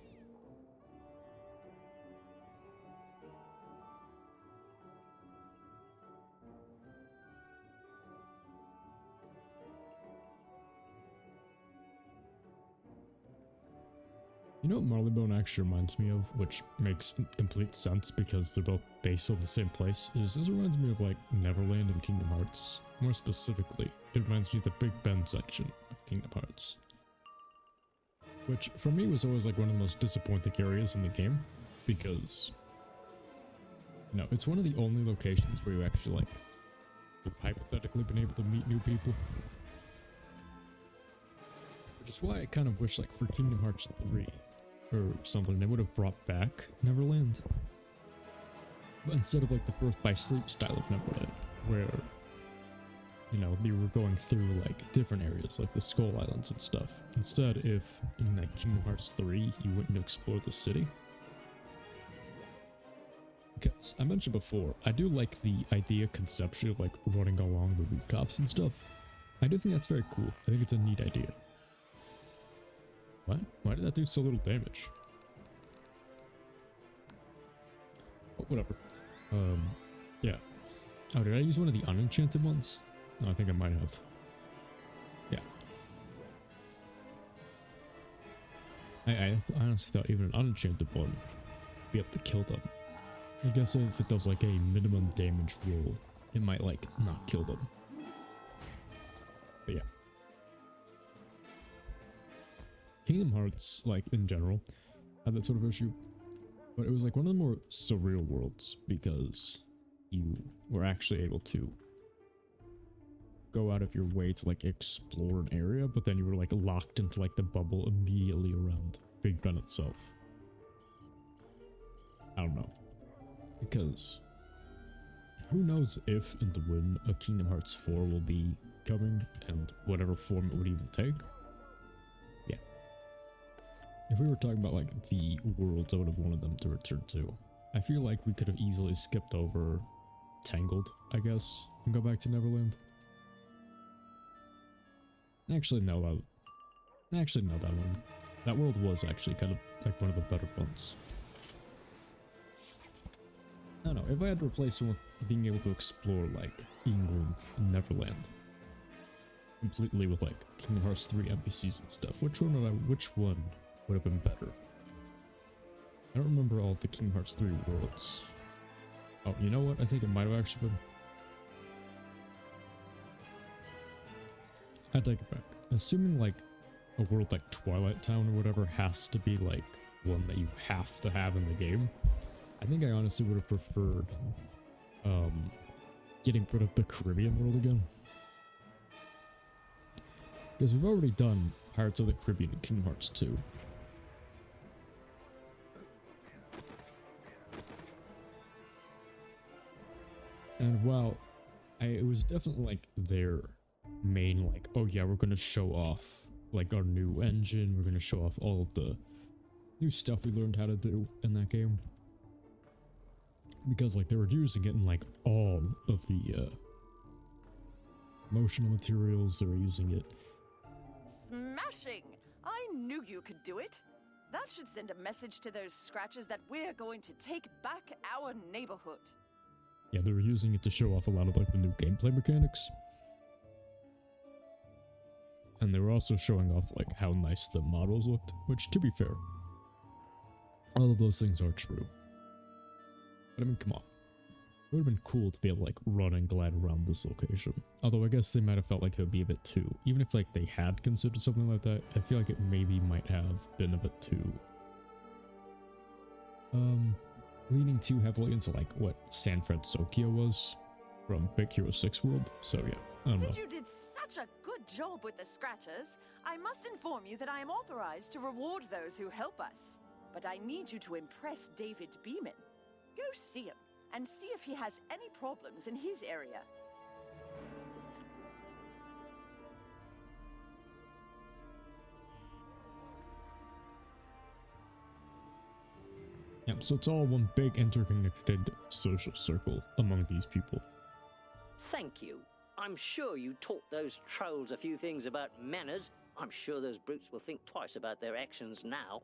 You know what Marleybone actually reminds me of, which makes complete sense because they're both based on the same place, is this reminds me of like Neverland and Kingdom Hearts. More specifically, it reminds me of the Big Ben section of Kingdom Hearts. Which for me was always like one of the most disappointing areas in the game, because, you know, it's one of the only locations where you actually like have hypothetically been able to meet new people. Which is why I kind of wish like for Kingdom Hearts 3 or something they would have brought back Neverland. But instead of like the Birth by Sleep style of Neverland, where, you know, you were going through like different areas like the Skull Islands and stuff. Instead, if in like Kingdom Hearts 3 you went to explore the city. Because I mentioned before, I do like the idea conceptually of like running along the rooftops and stuff. I do think that's very cool. I think it's a neat idea. What? Why did that do so little damage? Oh, whatever. Yeah. Oh, did I use one of the unenchanted ones? No, I think I might have. Yeah. I honestly thought even an unenchanted one would be able to kill them. I guess if it does like a minimum damage roll, it might like not kill them. But yeah. Kingdom Hearts, like in general, had that sort of issue. But it was like one of the more surreal worlds because you were actually able to go out of your way to like explore an area, but then you were like locked into like the bubble immediately around Big Ben itself. I don't know. Because who knows if and when a Kingdom Hearts 4 will be coming and whatever form it would even take. Yeah. If we were talking about like the worlds I would have wanted them to return to, I feel like we could have easily skipped over Tangled, I guess, and go back to Neverland. Actually, no, that one. That world was actually kind of like one of the better ones. I don't know, if I had to replace it with being able to explore like England and Neverland completely with like Kingdom Hearts 3 NPCs and stuff, which one would have been better? I don't remember all of the Kingdom Hearts 3 worlds. Oh, you know what? I think it might have actually been. I take it back. Assuming like a world like Twilight Town or whatever has to be like one that you have to have in the game, I think I honestly would have preferred getting rid of the Caribbean world again. Because we've already done Pirates of the Caribbean in Kingdom Hearts 2. And while it was definitely like their main like, oh yeah, we're gonna show off like our new engine, we're gonna show off all of the new stuff we learned how to do in that game. Because like they were using it in like all of the promotional materials, they were using it. Smashing! I knew you could do it. That should send a message to those scratches that we're going to take back our neighborhood. Yeah, they were using it to show off a lot of like the new gameplay mechanics. And they were also showing off like how nice the models looked, which to be fair, all of those things are true. But I mean, come on. It would have been cool to be able to like run and glide around this location. Although I guess they might have felt like it would be a bit too, even if like they had considered something like that, I feel like it maybe might have been a bit too leaning too heavily into like what San Francisco was from Big Hero 6 World. So yeah, I don't know. Since you did such a good job with the scratchers, I must inform you that I am authorized to reward those who help us. But I need you to impress David Beeman. Go see him and see if he has any problems in his area. Yeah, so it's all one big interconnected social circle among these people. Thank you. I'm sure you taught those trolls a few things about manners. I'm sure those brutes will think twice about their actions now.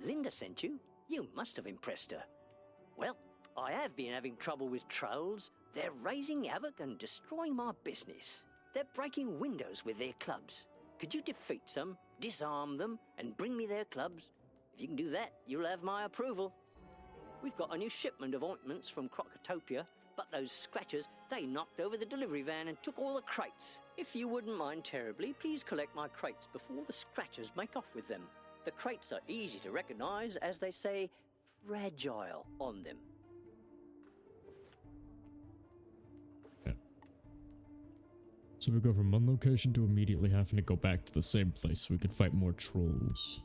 Linda sent you? You must have impressed her. Well, I have been having trouble with trolls. They're raising havoc and destroying my business. They're breaking windows with their clubs. Could you defeat some, disarm them, and bring me their clubs? If you can do that, you'll have my approval. We've got a new shipment of ointments from Crocotopia, but those scratchers, they knocked over the delivery van and took all the crates. If you wouldn't mind terribly, please collect my crates before the scratchers make off with them. The crates are easy to recognize as they say fragile on them. Yeah. So we go from one location to immediately having to go back to the same place so we can fight more trolls.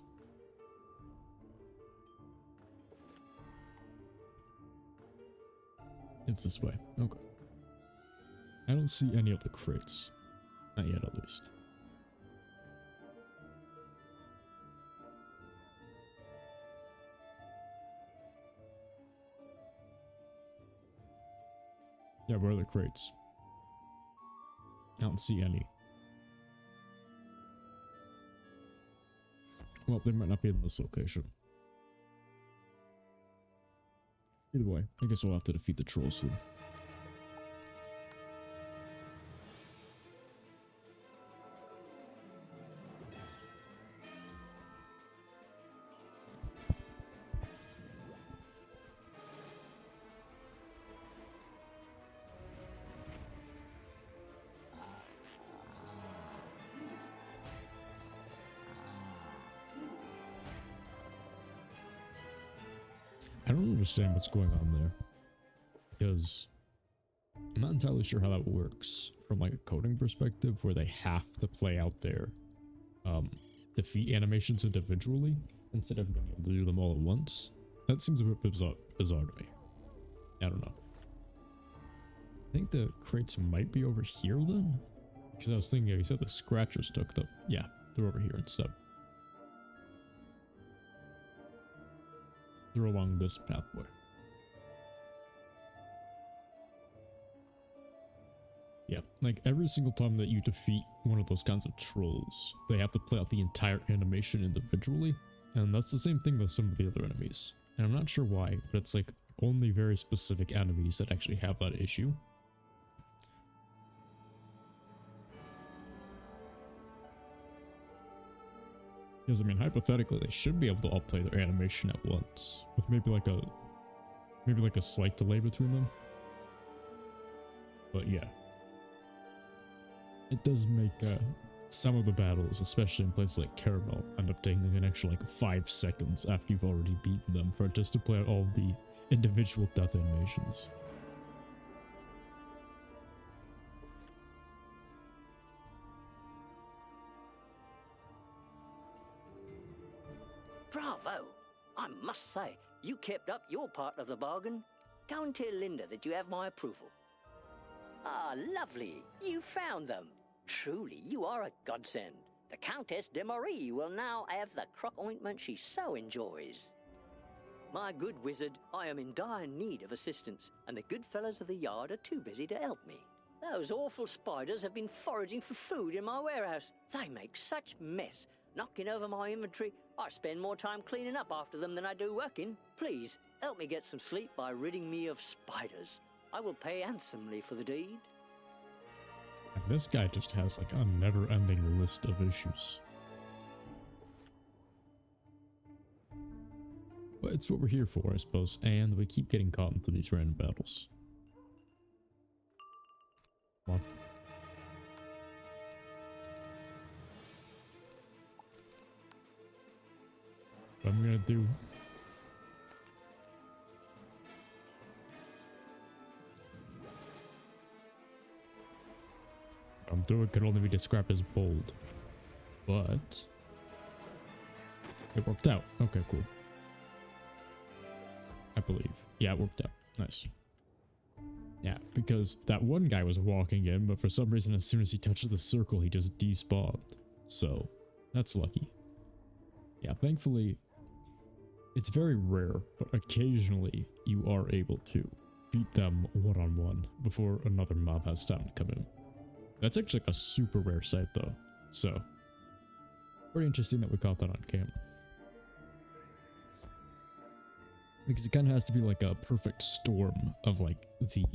It's this way. Okay. I don't see any of the crates. Not yet, at least. Yeah, where are the crates? I don't see any. Well, they might not be in this location. Either way, I guess we'll have to defeat the trolls then. I don't understand what's going on there, because I'm not entirely sure how that works from like a coding perspective, where they have to play out their defeat animations individually instead of being able to do them all at once. That seems a bit bizarre to me. I don't know. I think the crates might be over here then, because I was thinking, you said the scratchers took them. Yeah, they're over here instead. They're along this pathway. Yeah, like every single time that you defeat one of those kinds of trolls, they have to play out the entire animation individually, and that's the same thing with some of the other enemies. And I'm not sure why, but it's like only very specific enemies that actually have that issue. Because I mean, hypothetically, they should be able to all play their animation at once, with maybe like a slight delay between them. But yeah, it does make some of the battles, especially in places like Caramel, end up taking an extra like 5 seconds after you've already beaten them for it just to play out all of the individual death animations. Bravo! I must say, you kept up your part of the bargain. Go and tell Linda that you have my approval. Ah, lovely. You found them. Truly, you are a godsend. The Countess de Marie will now have the crock ointment she so enjoys. My good wizard, I am in dire need of assistance, and the good fellows of the yard are too busy to help me. Those awful spiders have been foraging for food in my warehouse. They make such mess, knocking over my inventory. I spend more time cleaning up after them than I do working. Please, help me get some sleep by ridding me of spiders. I will pay handsomely for the deed. This guy just has like a never-ending list of issues. But it's what we're here for, I suppose, and we keep getting caught into these random battles. Come on. What I'm gonna do... I'm doing could only be described as bold, but it worked out. Okay, cool. I believe. Yeah, it worked out. Nice. Yeah, because that one guy was walking in, but for some reason, as soon as he touches the circle, he just despawned. So, that's lucky. Yeah, thankfully, it's very rare, but occasionally you are able to beat them one-on-one before another mob has time to come in. That's actually like a super rare sight though, so pretty interesting that we caught that on camera. Because it kind of has to be like a perfect storm of like the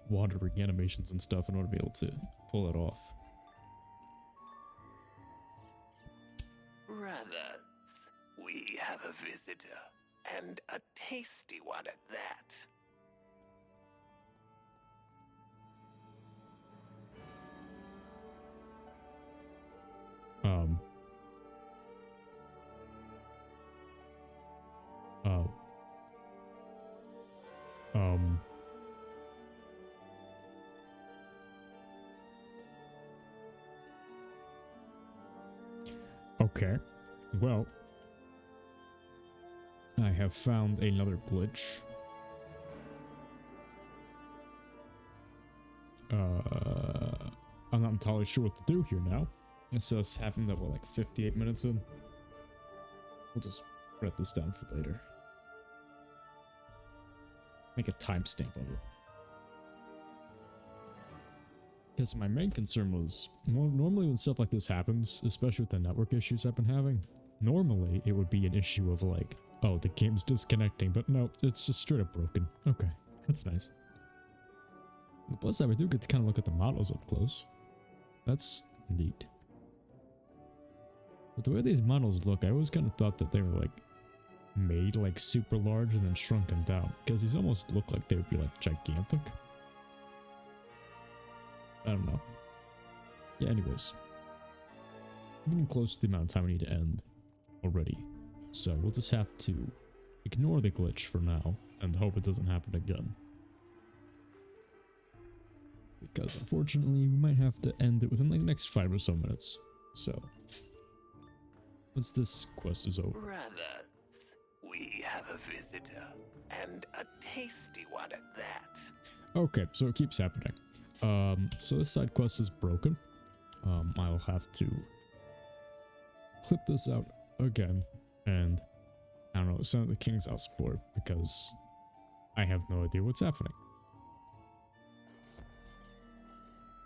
wandering animations and stuff in order to be able to pull it off. Brothers, we have a visitor, and a tasty one at that. Okay, well, I have found another glitch. I'm not entirely sure what to do here now. It says happened that we're like 58 minutes in. We'll just write this down for later. Make a timestamp of it. Because my main concern was, normally when stuff like this happens, especially with the network issues I've been having, Normally, it would be an issue of like, oh, the game's disconnecting, but no, it's just straight up broken. Okay, that's nice. Plus, we do get to kind of look at the models up close. That's neat. But the way these models look, I always kind of thought that they were like made like super large and then shrunken down, because these almost look like they would be like gigantic. I don't know. Yeah, anyways. I'm getting close to the amount of time I need to end already. So we'll just have to ignore the glitch for now and hope it doesn't happen again. Because unfortunately, we might have to end it within like the next 5 or so minutes. So, once this quest is over. Brothers, we have a visitor, and a tasty one at that. Okay, so it keeps happening. So this side quest is broken. I'll have to clip this out again and I don't know, send it to the King's House board because I have no idea what's happening.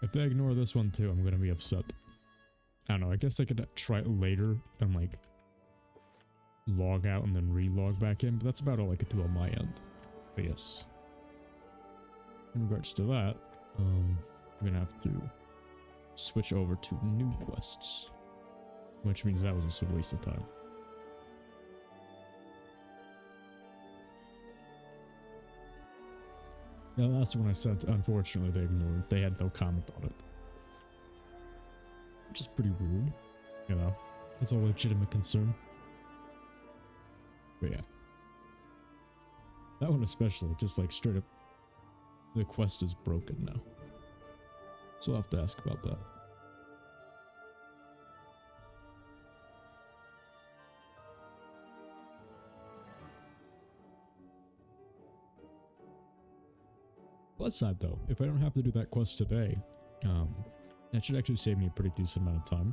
If they ignore this one too, I'm gonna be upset. I don't know, I guess I could try it later and like log out and then re-log back in, but that's about all I could do on my end. But yes. In regards to that, I'm gonna have to switch over to new quests, which means that was just a waste of time. The last one I sent, unfortunately, they ignored. They had no comment on it, which is pretty rude, you know. It's a legitimate concern. But yeah, that one especially, just like straight up, the quest is broken now. So I'll have to ask about that. Plus side though, if I don't have to do that quest today, that should actually save me a pretty decent amount of time,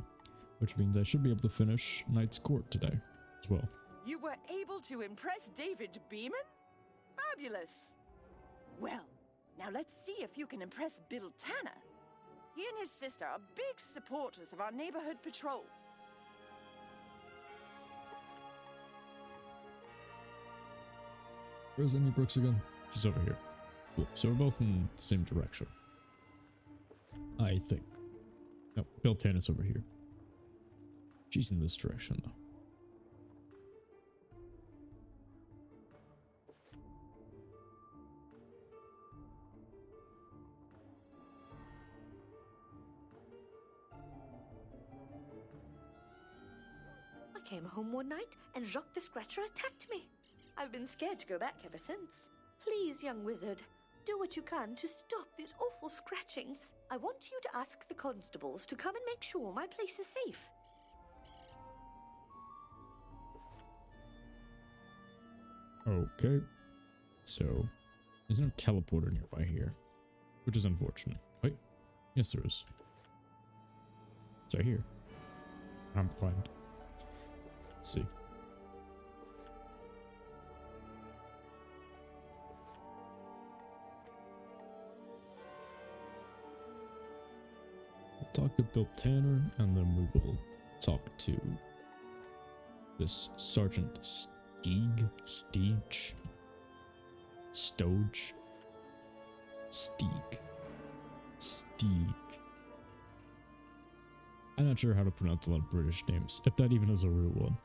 which means I should be able to finish Knight's Court today as well. You were able to impress David Beeman? Fabulous. Well, now let's see if you can impress Bill Tanner. He and his sister are big supporters of our neighborhood patrol. Where's Amy Brooks again? She's over here. Cool. So we're both in the same direction, I think. No, Bill Tanner's over here. She's in this direction though. I came home one night and Jacques the Scratcher attacked me. I've been scared to go back ever since. Please, young wizard, do what you can to stop these awful scratchings. I want you to ask the constables to come and make sure my place is safe. Okay. So, there's no teleporter nearby here, which is unfortunate. Wait. Yes, there is. It's right here. I'm blind. Let's see. We'll talk to Bill Tanner, and then we will talk to this Sergeant Steeg. I'm not sure how to pronounce a lot of British names, if that even is a real one.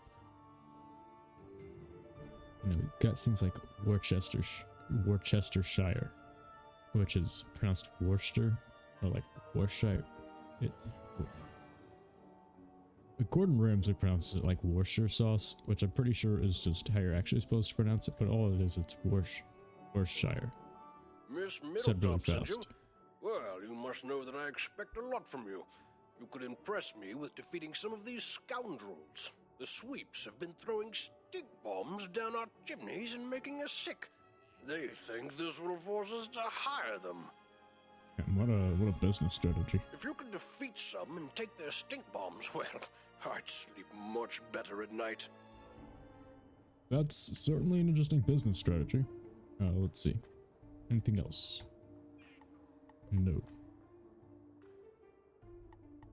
You know, we've got things like Worcestershire, which is pronounced Worcester, or like Worcestershire. Gordon Ramsay pronounces it like Worcestershire sauce, which I'm pretty sure is just how you're actually supposed to pronounce it, but all it is, it's Worcestershire. Miss Said really Middletop sent you? fast. Well, you must know that I expect a lot from you. You could impress me with defeating some of these scoundrels. The sweeps have been throwing stink bombs down our chimneys and making us sick. They think this will force us to hire them. What a business strategy. If you could defeat some and take their stink bombs, well, I'd sleep much better at night. That's certainly an interesting business strategy. Let's see. Anything else? No.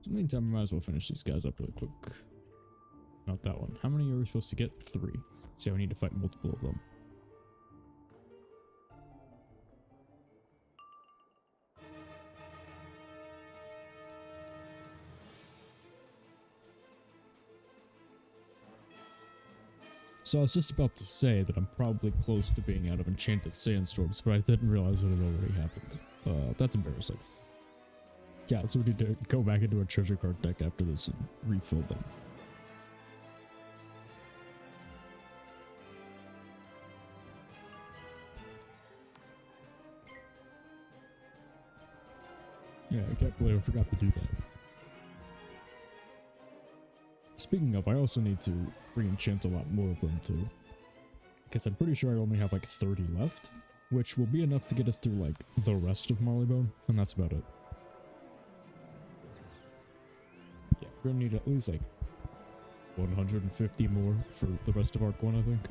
So in the meantime, we might as well finish these guys up really quick. Not that one. How many are we supposed to get? 3. So we need to fight multiple of them. So I was just about to say that I'm probably close to being out of enchanted sandstorms, but I didn't realize it had already happened. That's embarrassing. Yeah, so we need to go back into our treasure card deck after this and refill them. Yeah, I can't believe I forgot to do that. Speaking of, I also need to re-enchant a lot more of them too. Because I'm pretty sure I only have like 30 left, which will be enough to get us through like the rest of Marleybone, and that's about it. Yeah, we're gonna need at least like 150 more for the rest of Arc 1, I think.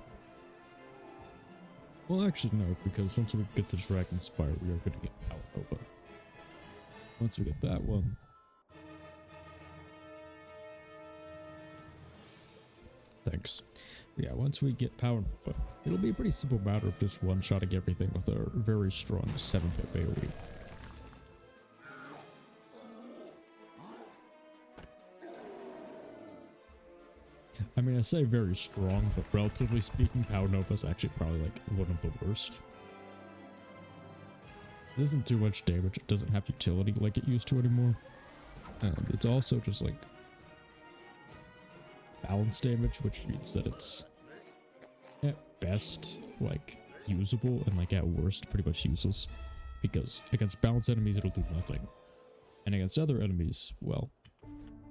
Well, actually no, because once we get to Dragonspire, we are gonna get Power Nova. Once we get that one, thanks. But yeah, once we get Power Nova, it'll be a pretty simple matter of just one-shotting everything with a very strong 7-hit AoE. I mean, I say very strong, but relatively speaking, Power Nova is actually probably like one of the worst. It isn't too much damage, it doesn't have utility like it used to anymore. And it's also just like balance damage, which means that it's at best like usable and like at worst pretty much useless. Because against balanced enemies it'll do nothing. And against other enemies, well,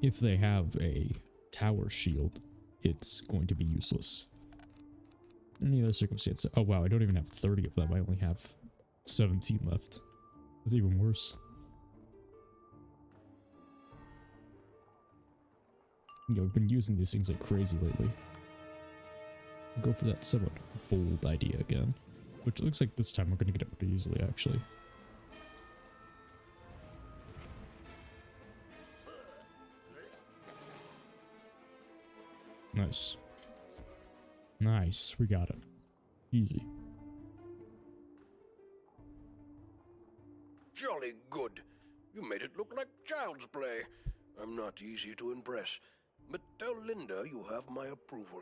if they have a tower shield, it's going to be useless. In any other circumstance, oh wow, I don't even have 30 of them, I only have 17 left. That's even worse. Yeah, we've been using these things like crazy lately. I'll go for that somewhat bold idea again. Which looks like this time we're going to get it pretty easily, actually. Nice. Nice, we got it. Easy. Jolly good. You made it look like child's play. I'm not easy to impress, but tell Linda you have my approval.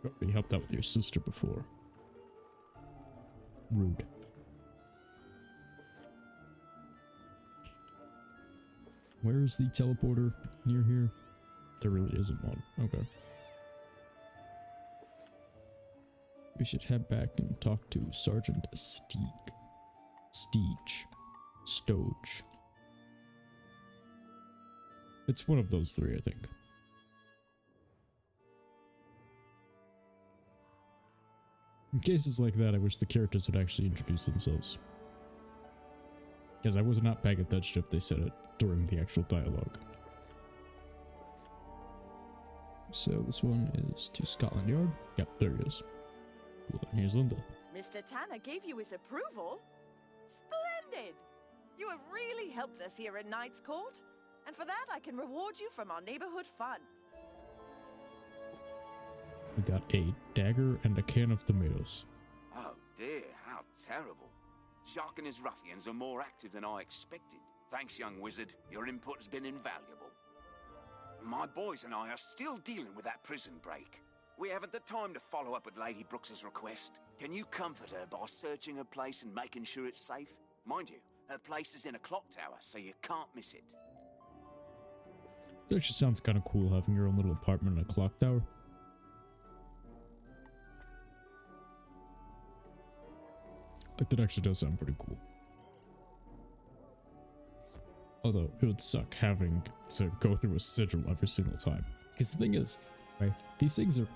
You already helped out with your sister before. Rude. Where is the teleporter near here? There really isn't one. Okay. We should head back and talk to Sergeant Stoge. It's one of those 3, I think. In cases like that, I wish the characters would actually introduce themselves. Because I was not paying attention if they said it during the actual dialogue. So this one is to Scotland Yard. Yep, there he is. Cool, and here's Linda. Mr. Tanner gave you his approval? Splendid! You have really helped us here at Knight's Court, and for that I can reward you from our neighborhood fund. We got a dagger and a can of tomatoes. Oh dear, how terrible. Jacques and his ruffians are more active than I expected. Thanks, young wizard. Your input has been invaluable. My boys and I are still dealing with that prison break. We haven't the time to follow up with Lady Brooks's request. Can you comfort her by searching her place and making sure it's safe? Mind you, her place is in a clock tower, so you can't miss it. It actually sounds kind of cool having your own little apartment in a clock tower. Like, that actually does sound pretty cool. Although, it would suck having to go through a sigil every single time. Because the thing is, right, these things are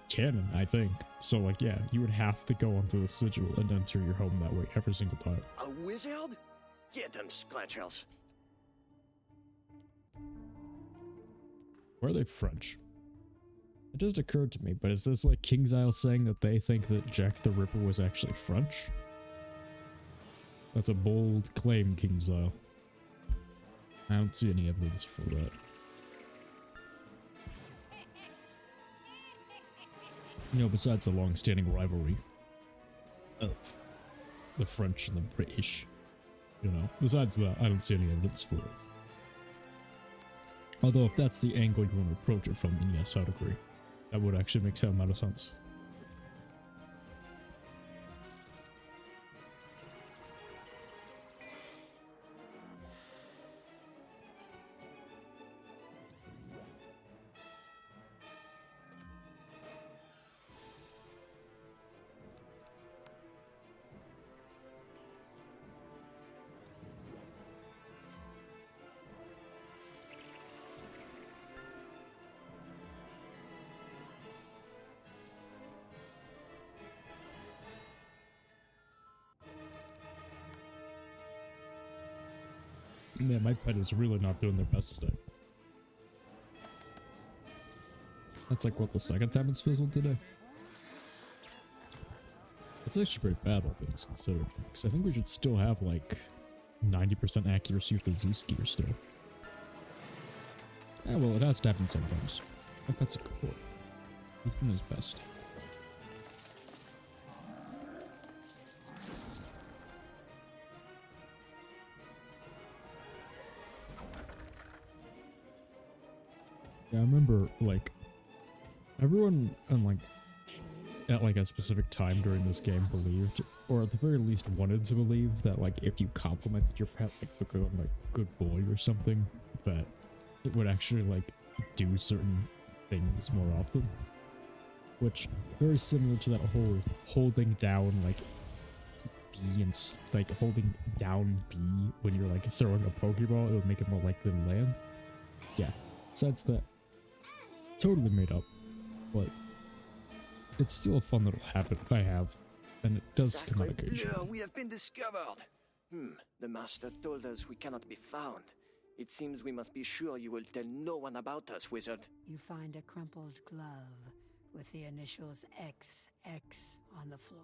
canon, I think. So, like, yeah, you would have to go onto the sigil and enter your home that way every single time. A wizard? Get them scratchers. Or are they French? It just occurred to me, but is this like King's Isle saying that they think that Jack the Ripper was actually French? That's a bold claim, King's Isle. I don't see any evidence for that. You know, besides the long-standing rivalry of the French and the British, you know, besides that, I don't see any evidence for it. Although, if that's the angle you want to approach it from, then yes, I'd agree. That would actually make some amount of sense. Yeah, my pet is really not doing their best today. That's like, what, the second time it's fizzled today? It's actually pretty bad, all things considered. Because I think we should still have, like, 90% accuracy with the Zeus gear still. Yeah, well, it has to happen sometimes. My pet's a good boy. He's doing his best. Yeah, I remember, like, everyone on, like, at, like, a specific time during this game believed, or at the very least wanted to believe, that, like, if you complimented your pet, like, the good, like, good boy or something, that it would actually, like, do certain things more often. Which, very similar to that whole holding down, like, B and, like, holding down B when you're, like, throwing a Pokeball, it would make it more likely to land. Yeah, besides that, totally made up, but it's still a fun little habit I have, and it does come out occasionally. We have been discovered. The master told us we cannot be found. It seems we must be sure you will tell no one about us, wizard. You find a crumpled glove with the initials XX on the floor.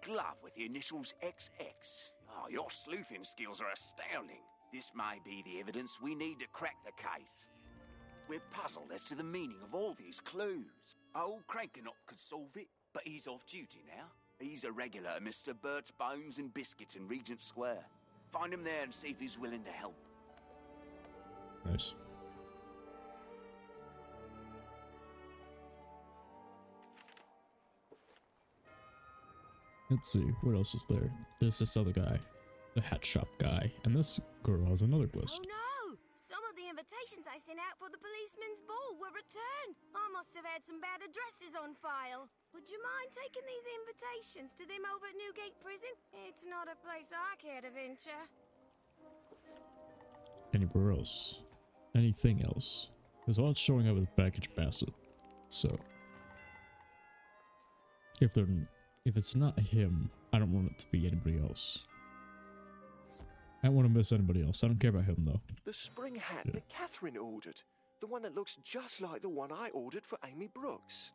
Glove with the initials XX. Oh, your sleuthing skills are astounding. This may be the evidence we need to crack the case. We're puzzled as to the meaning of all these clues. Old Crankinop could solve it, but he's off duty now. He's a regular at Mr. Bert's Bones and Biscuits in Regent Square. Find him there and see if he's willing to help. Nice. Let's see, what else is there? There's this other guy, the hat shop guy, and this girl has another list. Oh no! Some of the invitations I sent out for the policeman's ball were returned. I must have had some bad addresses on file. Would you mind taking these invitations to them over at Newgate Prison? It's not a place I care to venture. Anywhere else? Anything else? Because all it's showing up is Baggage Bassett. So, if it's not him, I don't want it to be anybody else. I don't want to miss anybody else. I don't care about him, though. The spring hat that Catherine ordered. The one that looks just like the one I ordered for Amy Brooks.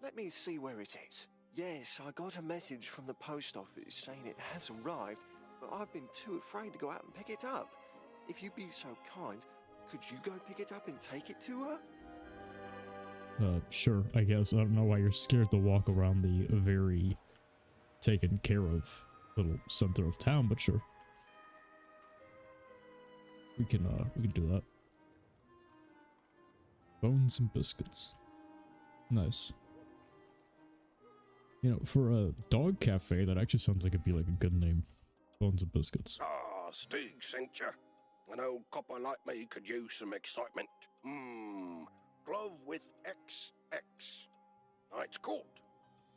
Let me see where it is. Yes, I got a message from the post office saying it has arrived, but I've been too afraid to go out and pick it up. If you'd be so kind, could you go pick it up and take it to her? Sure, I guess. I don't know why you're scared to walk around the very taken care of little center of town, but sure. We can do that. Bones and Biscuits. Nice. You know, for a dog cafe, that actually sounds like it'd be like a good name. Bones and Biscuits. Ah, Stig sent you. An old copper like me could use some excitement. Glove with XX. Knight's Court.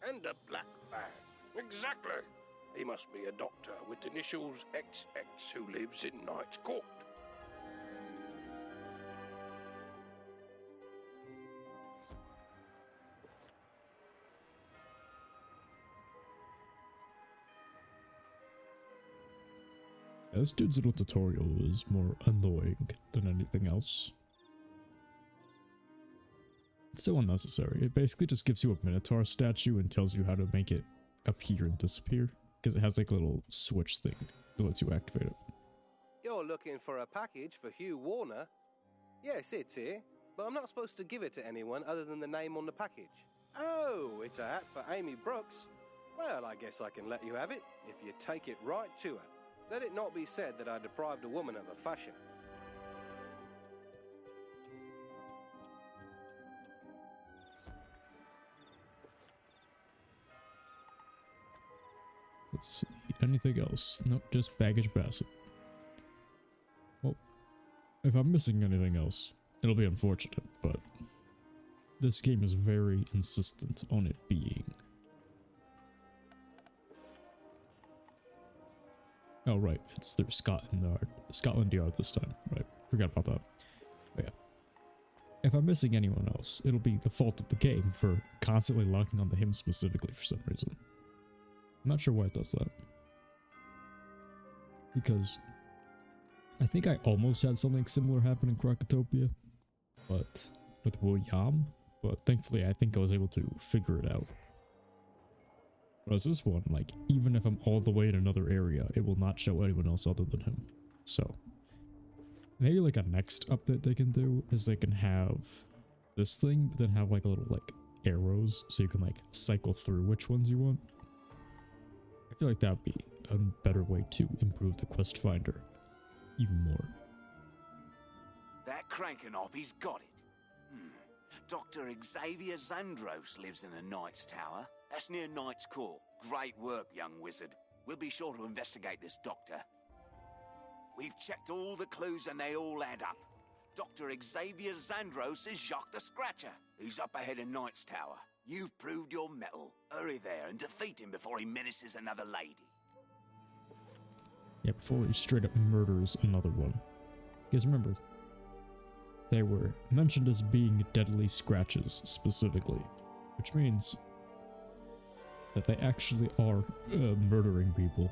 And a black bag. Exactly. He must be a doctor with initials XX who lives in Knight's Court. This dude's little tutorial is more annoying than anything else. It's so unnecessary. It basically just gives you a Minotaur statue and tells you how to make it appear and disappear. Because it has like a little switch thing that lets you activate it. You're looking for a package for Hugh Warner? Yes, it's here, but I'm not supposed to give it to anyone other than the name on the package. Oh, it's a hat for Amy Brooks. Well, I guess I can let you have it if you take it right to her. Let it not be said that I deprived a woman of a fashion. Let's see. Anything else? Nope, just baggage basket. Well, if I'm missing anything else, it'll be unfortunate, but this game is very insistent on it being. Oh, right. It's through Scotland Yard this time. Right. Forgot about that. But yeah. If I'm missing anyone else, it'll be the fault of the game for constantly locking onto him specifically for some reason. I'm not sure why it does that. Because I think I almost had something similar happen in Crocotopia, but with William, but thankfully I think I was able to figure it out. Whereas this one, like, even if I'm all the way in another area, it will not show anyone else other than him. So, maybe like a next update they can do is they can have this thing, but then have like a little like arrows so you can like cycle through which ones you want. I feel like that would be a better way to improve the quest finder even more. That cranking up, he's got it. Dr. Xavier Zandros lives in the Knight's Tower. That's near Knight's Court. Great work, young wizard. We'll be sure to investigate this doctor. We've checked all the clues and they all add up. Dr. Xavier Zandros is Jacques the Scratcher. He's up ahead in Knight's Tower. You've proved your mettle. Hurry there and defeat him before he menaces another lady. Yeah, before he straight up murders another one. Because remember, they were mentioned as being deadly scratches specifically, which means that they actually are murdering people.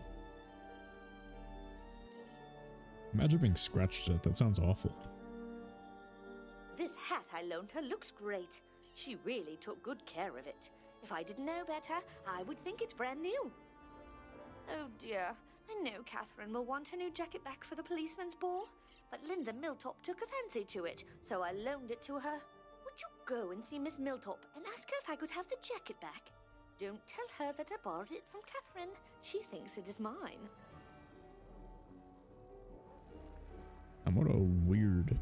Imagine being scratched at. That sounds awful. This hat I loaned her looks great. She really took good care of it. If I didn't know better, I would think it brand new. Oh dear, I know Catherine will want her new jacket back for the policeman's ball, but Linda Miltop took a fancy to it, so I loaned it to her. Would you go and see Miss Miltop and ask her if I could have the jacket back? Don't tell her that I borrowed it from Catherine. She thinks it is mine. And what a weird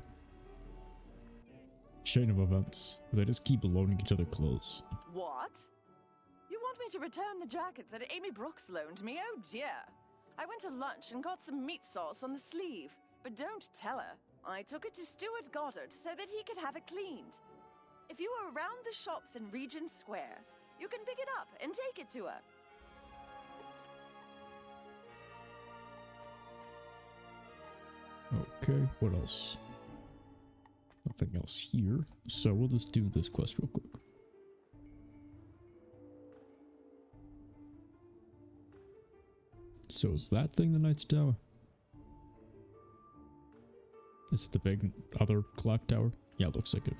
chain of events. They just keep loaning each other clothes. What? You want me to return the jacket that Amy Brooks loaned me? Oh dear. I went to lunch and got some meat sauce on the sleeve, but don't tell her. I took it to Stuart Goddard so that he could have it cleaned. If you are around the shops in Regent Square, you can pick it up and take it to her. Okay, what else? Nothing else here, so we'll just do this quest real quick. So is that thing the Knight's Tower? Is it the big other clock tower? Yeah, it looks like it.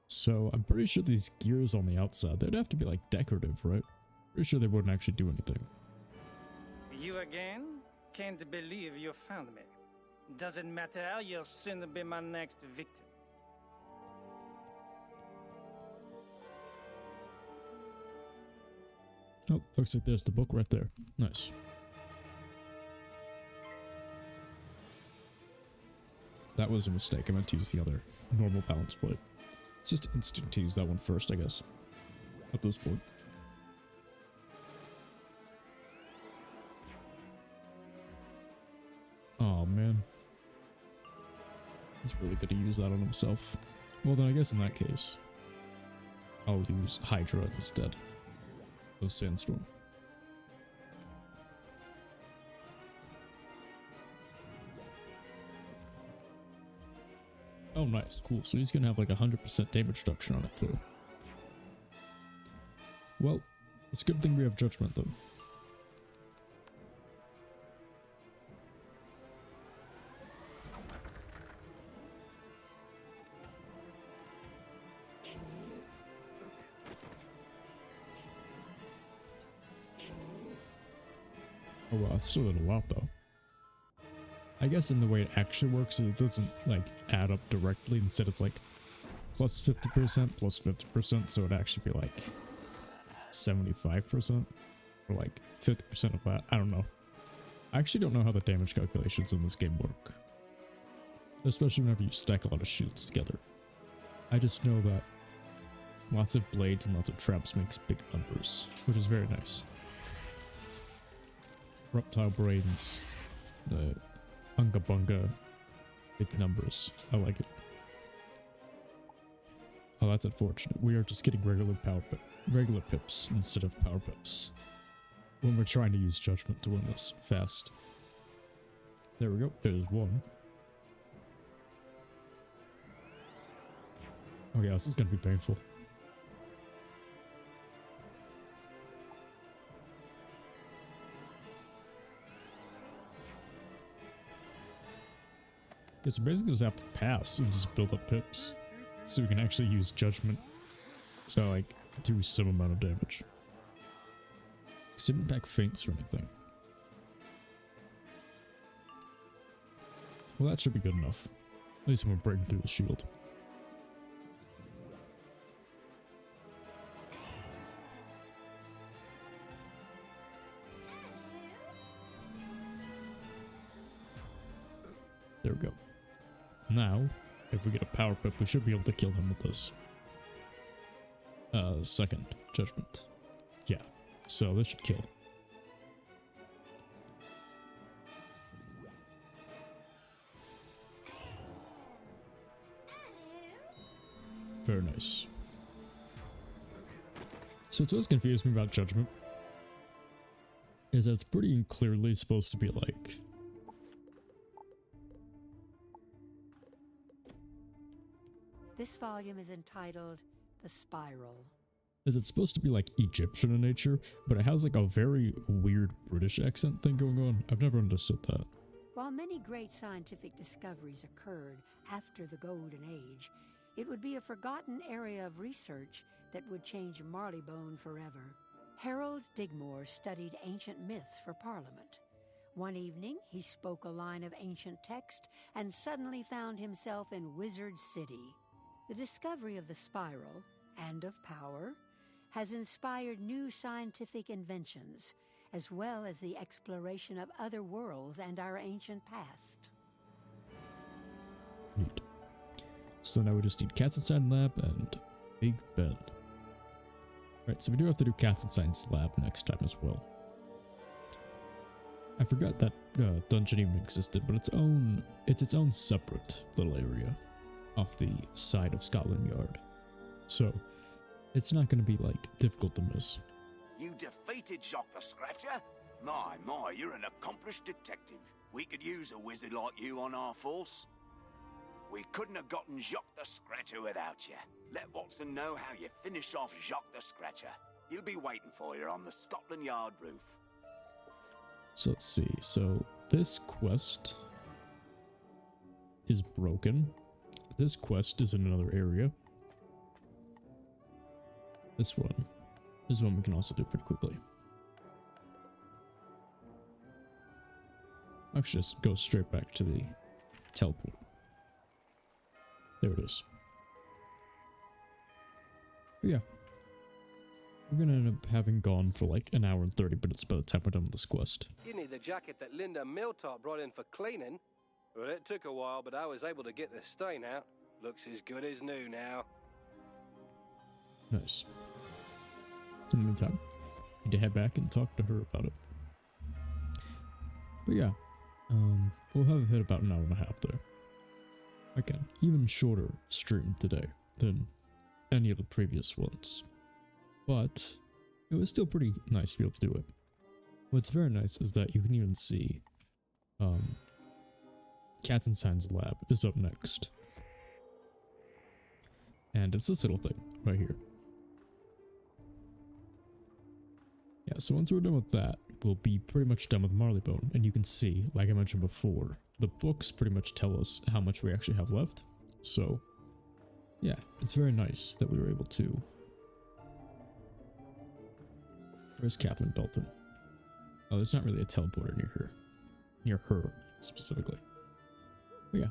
So I'm pretty sure these gears on the outside, they'd have to be like decorative, right? Pretty sure they wouldn't actually do anything. You again? Can't believe you found me. Doesn't matter, you'll soon be my next victim. Oh, looks like there's the book right there. Nice. That was a mistake. I meant to use the other normal balance plate. It's just instinct to use that one first, I guess. At this point. Oh man. He's really good to use that on himself. Well then I guess in that case, I'll use Hydra instead. of Sandstorm. Oh, nice. Cool. So he's gonna have like 100% damage reduction on it too. Well, it's a good thing we have Judgment though. Oh wow, it's still a lot though. I guess in the way it actually works, it doesn't like add up directly. Instead, it's like plus 50%, plus 50%, so it'd actually be like 75%, or like 50% of that. I don't know. I actually don't know how the damage calculations in this game work, especially whenever you stack a lot of shields together. I just know that lots of blades and lots of traps makes big numbers, which is very nice. Reptile brains, the Unga Bunga, big numbers. I like it. Oh, that's unfortunate. We are just getting regular pips instead of power pips when we're trying to use Judgment to win this fast. There we go. There's one. Oh yeah, this is gonna be painful. Yeah, so basically just have to pass and just build up pips so we can actually use Judgment to like do some amount of damage. It didn't pack feints or anything. Well, that should be good enough. At least when we're breaking through the shield. There we go. Now, if we get a power pip, we should be able to kill him with this. Second Judgment. Yeah, so this should kill. Very nice. So what's always confused me about Judgment is that it's pretty clearly supposed to be like This volume is entitled The Spiral. Is it supposed to be like Egyptian in nature, but it has like a very weird British accent thing going on? I've never understood that. While many great scientific discoveries occurred after the Golden Age, it would be a forgotten area of research that would change Marleybone forever. Harold Digmore studied ancient myths for Parliament. One evening, he spoke a line of ancient text and suddenly found himself in Wizard City. The discovery of the spiral, and of power, has inspired new scientific inventions, as well as the exploration of other worlds and our ancient past. Neat. So now we just need Cats and Science Lab and Big Ben. Right, so we do have to do Cats and Science Lab next time as well. I forgot that dungeon even existed, but it's its own separate little area off the side of Scotland Yard. So it's not going to be like difficult to miss. You defeated Jacques the Scratcher? My, you're an accomplished detective. We could use a wizard like you on our force. We couldn't have gotten Jacques the Scratcher without you. Let Watson know how you finish off Jacques the Scratcher. He'll be waiting for you on the Scotland Yard roof. So let's see. So this quest is broken. This quest is in another area. This one we can also do pretty quickly. Actually, just go straight back to the teleport. There it is. But yeah. We're gonna end up having gone for like an hour and 30 minutes by the time we're done with this quest. You need the jacket that Linda Milltop brought in for cleaning. Well, it took a while, but I was able to get the stain out. Looks as good as new now. Nice. In the meantime, need to head back and talk to her about it. But yeah, we'll have hit about an hour and a half there. Again, even shorter stream today than any of the previous ones. But it was still pretty nice to be able to do it. What's very nice is that you can even see Katzenstein's lab is up next. And it's this little thing right here. Yeah, so once we're done with that, we'll be pretty much done with Marleybone. And you can see, like I mentioned before, the books pretty much tell us how much we actually have left. So, yeah, it's very nice that we were able to. Where's Catherine Dalton? Oh, there's not really a teleporter near her. Near her, specifically. But yeah.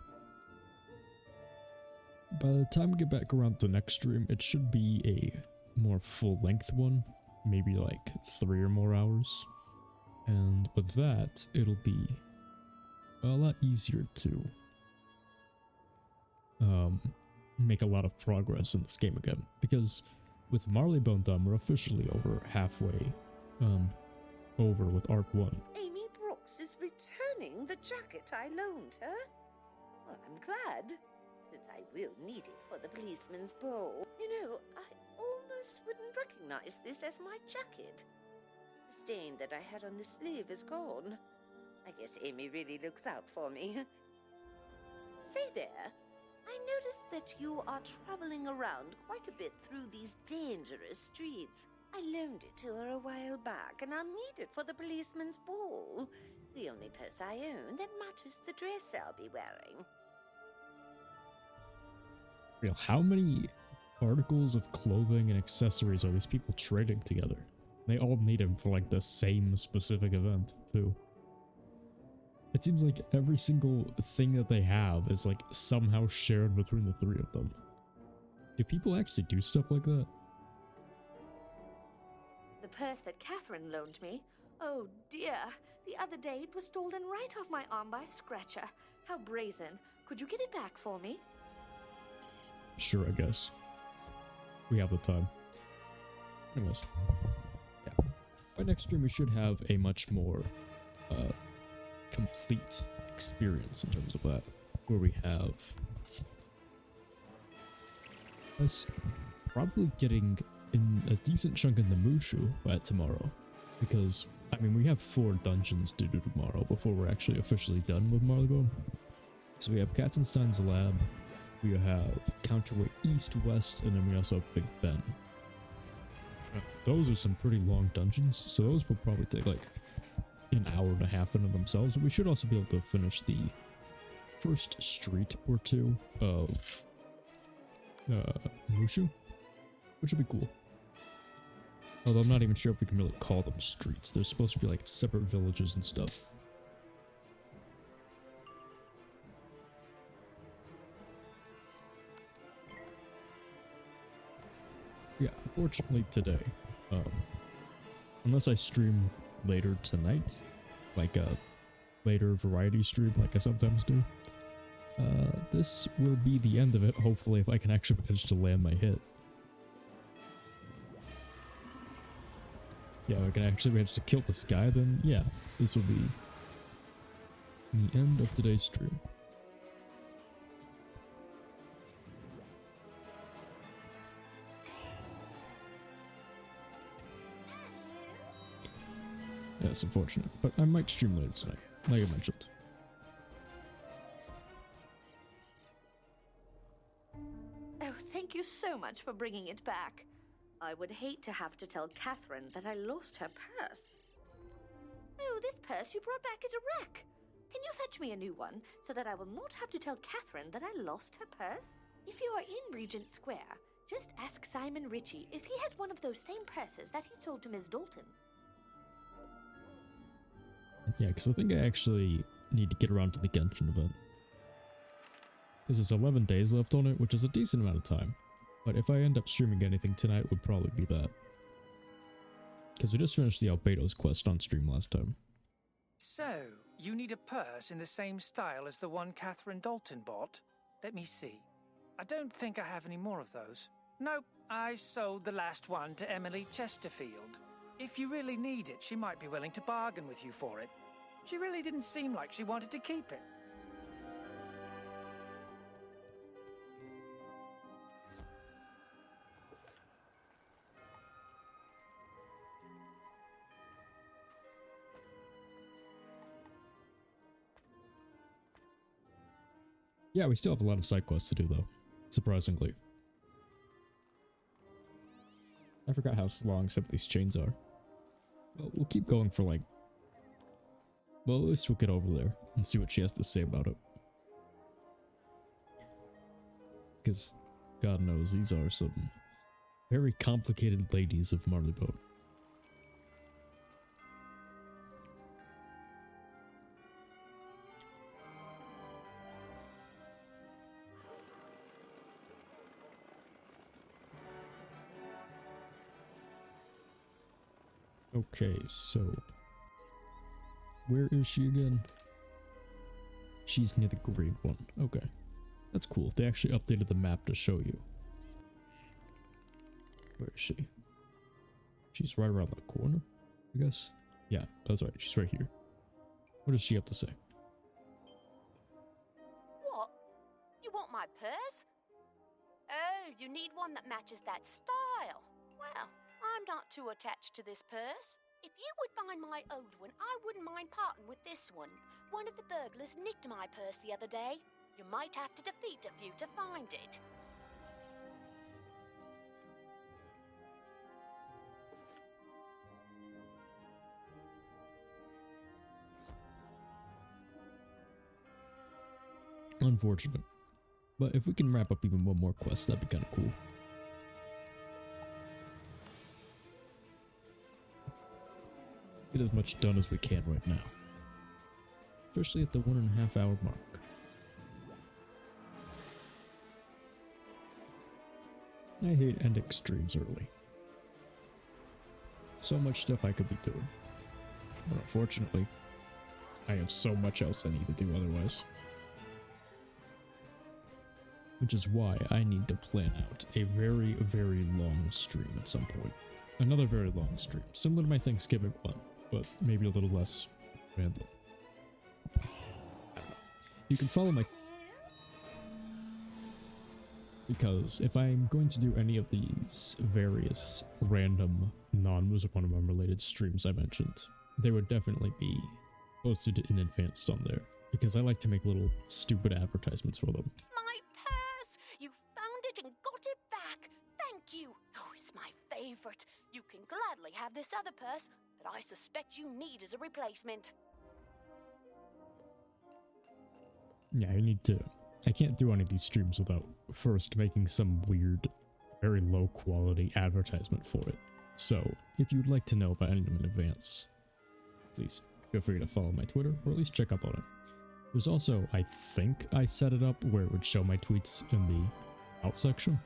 By the time we get back around to the next stream, it should be a more full-length one. Maybe like 3 or more hours. And with that, it'll be a lot easier to make a lot of progress in this game again. Because with Marleybone done, we're officially over halfway over with Arc 1. Amy Brooks is returning the jacket I loaned her. Well, I'm glad, since I will need it for the policeman's ball. You know, I almost wouldn't recognize this as my jacket. The stain that I had on the sleeve is gone. I guess Amy really looks out for me. Say there, I noticed that you are traveling around quite a bit through these dangerous streets. I loaned it to her a while back, and I'll need it for the policeman's ball. The only purse I own that matches the dress I'll be wearing. Real, how many articles of clothing and accessories are these people trading together? They all need them for like the same specific event, too. It seems like every single thing that they have is like somehow shared between the 3 of them. Do people actually do stuff like that? The purse that Catherine loaned me. Oh dear, the other day it was stolen right off my arm by Scratcher. How brazen. Could you get it back for me? Sure, I guess. We have the time. Anyways. Yeah. By next stream we should have a much more complete experience in terms of that. Where we have us probably getting in a decent chunk in the Mushu by tomorrow. Because, I mean, we have 4 dungeons to do tomorrow before we're actually officially done with Marleybone. So we have Katzenstein's lab, we have Counterweight East, West, and then we also have Big Ben. Those are some pretty long dungeons, so those will probably take like an hour and a half in themselves. But we should also be able to finish the first street or 2 of Mushu, which would be cool. Although I'm not even sure if we can really call them streets. They're supposed to be like separate villages and stuff. Yeah, unfortunately today, unless I stream later tonight, like a later variety stream like I sometimes do, this will be the end of it, hopefully, if I can actually manage to land my hit. Yeah, if I can actually manage to kill this guy, then yeah, this will be the end of today's stream. Yeah, it's unfortunate, but I might stream later tonight, like I mentioned. Oh, thank you so much for bringing it back. I would hate to have to tell Catherine that I lost her purse. Oh, this purse you brought back is a wreck. Can you fetch me a new one so that I will not have to tell Catherine that I lost her purse? If you are in Regent Square, just ask Simon Ritchie if he has one of those same purses that he sold to Miss Dalton. Yeah, because I think I actually need to get around to the Genshin event. Because there's 11 days left on it, which is a decent amount of time. But if I end up streaming anything tonight, it would probably be that. Because we just finished the Albedo's quest on stream last time. So, you need a purse in the same style as the one Catherine Dalton bought? Let me see. I don't think I have any more of those. Nope, I sold the last one to Emily Chesterfield. If you really need it, she might be willing to bargain with you for it. She really didn't seem like she wanted to keep it. Yeah, we still have a lot of side quests to do though, surprisingly. I forgot how long some of these chains are. Well, we'll keep going for like... Well, at least we'll get over there and see what she has to say about it. Because, God knows, these are some very complicated ladies of Marleybone. Okay, so where is she again? She's near the green one. Okay, that's cool. They actually updated the map to show you. Where is she? She's right around the corner, I guess. Yeah, that's right. She's right here. What does she have to say? What? You want my purse? Oh, you need one that matches that style. Well, I'm not too attached to this purse. If you would find my old one, I wouldn't mind parting with this one. One of the burglars nicked my purse the other day. You might have to defeat a few to find it. Unfortunate. But if we can wrap up even one more quest, that'd be kind of cool. Get as much done as we can right now. Especially at the 1.5 hour mark. I hate ending streams early. So much stuff I could be doing. But unfortunately, I have so much else I need to do otherwise. Which is why I need to plan out a very, very long stream at some point. Another very long stream, similar to my Thanksgiving one, but maybe a little less random. You can follow my... Because if I'm going to do any of these various random non-Wizard101 related streams I mentioned, they would definitely be posted in advance on there. Because I like to make little stupid advertisements for them. My purse! You found it and got it back! Thank you! Oh, it's my favorite. You can gladly have this other purse that I suspect you need as a replacement. Yeah, I can't do any of these streams without first making some weird, very low quality advertisement for it. So, if you'd like to know about any of them in advance, please feel free to follow my Twitter, or at least check up on it. There's also, I think I set it up where it would show my tweets in the out section.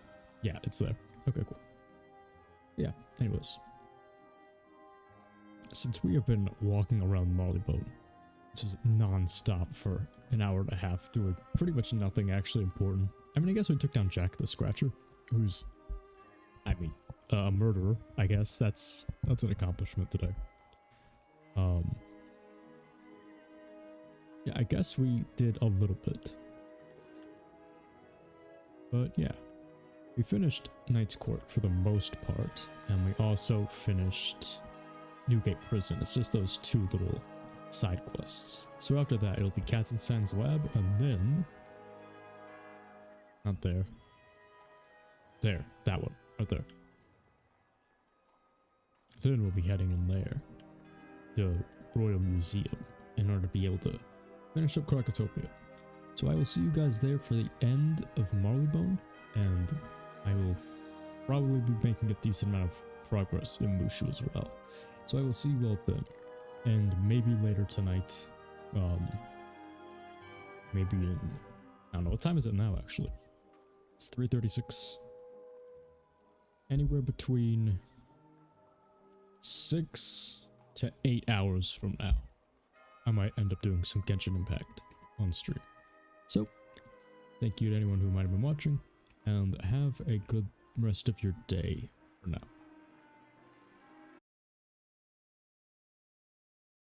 Yeah, it's there. Okay, cool. Yeah, anyways. Since we have been walking around Marleybone, which is non-stop for an hour and a half, doing pretty much nothing actually important. I mean, I guess we took down Jack the Scratcher, who's, I mean, a murderer, I guess. That's an accomplishment today. Yeah, I guess we did a little bit. But yeah, we finished Knight's Court for the most part, and we also finished Newgate Prison. It's just those two little side quests. So after that, it'll be Katzenstein's lab, and then... Not there. There, that one, right there. Then we'll be heading in there, the Royal Museum, in order to be able to finish up Krakatopia. So I will see you guys there for the end of Marleybone, and I will probably be making a decent amount of progress in Mushu as well. So I will see you all then, and maybe later tonight, maybe in, I don't know, what time is it now actually? It's 3:36. Anywhere between 6 to 8 hours from now, I might end up doing some Genshin Impact on stream. So, thank you to anyone who might have been watching, and have a good rest of your day.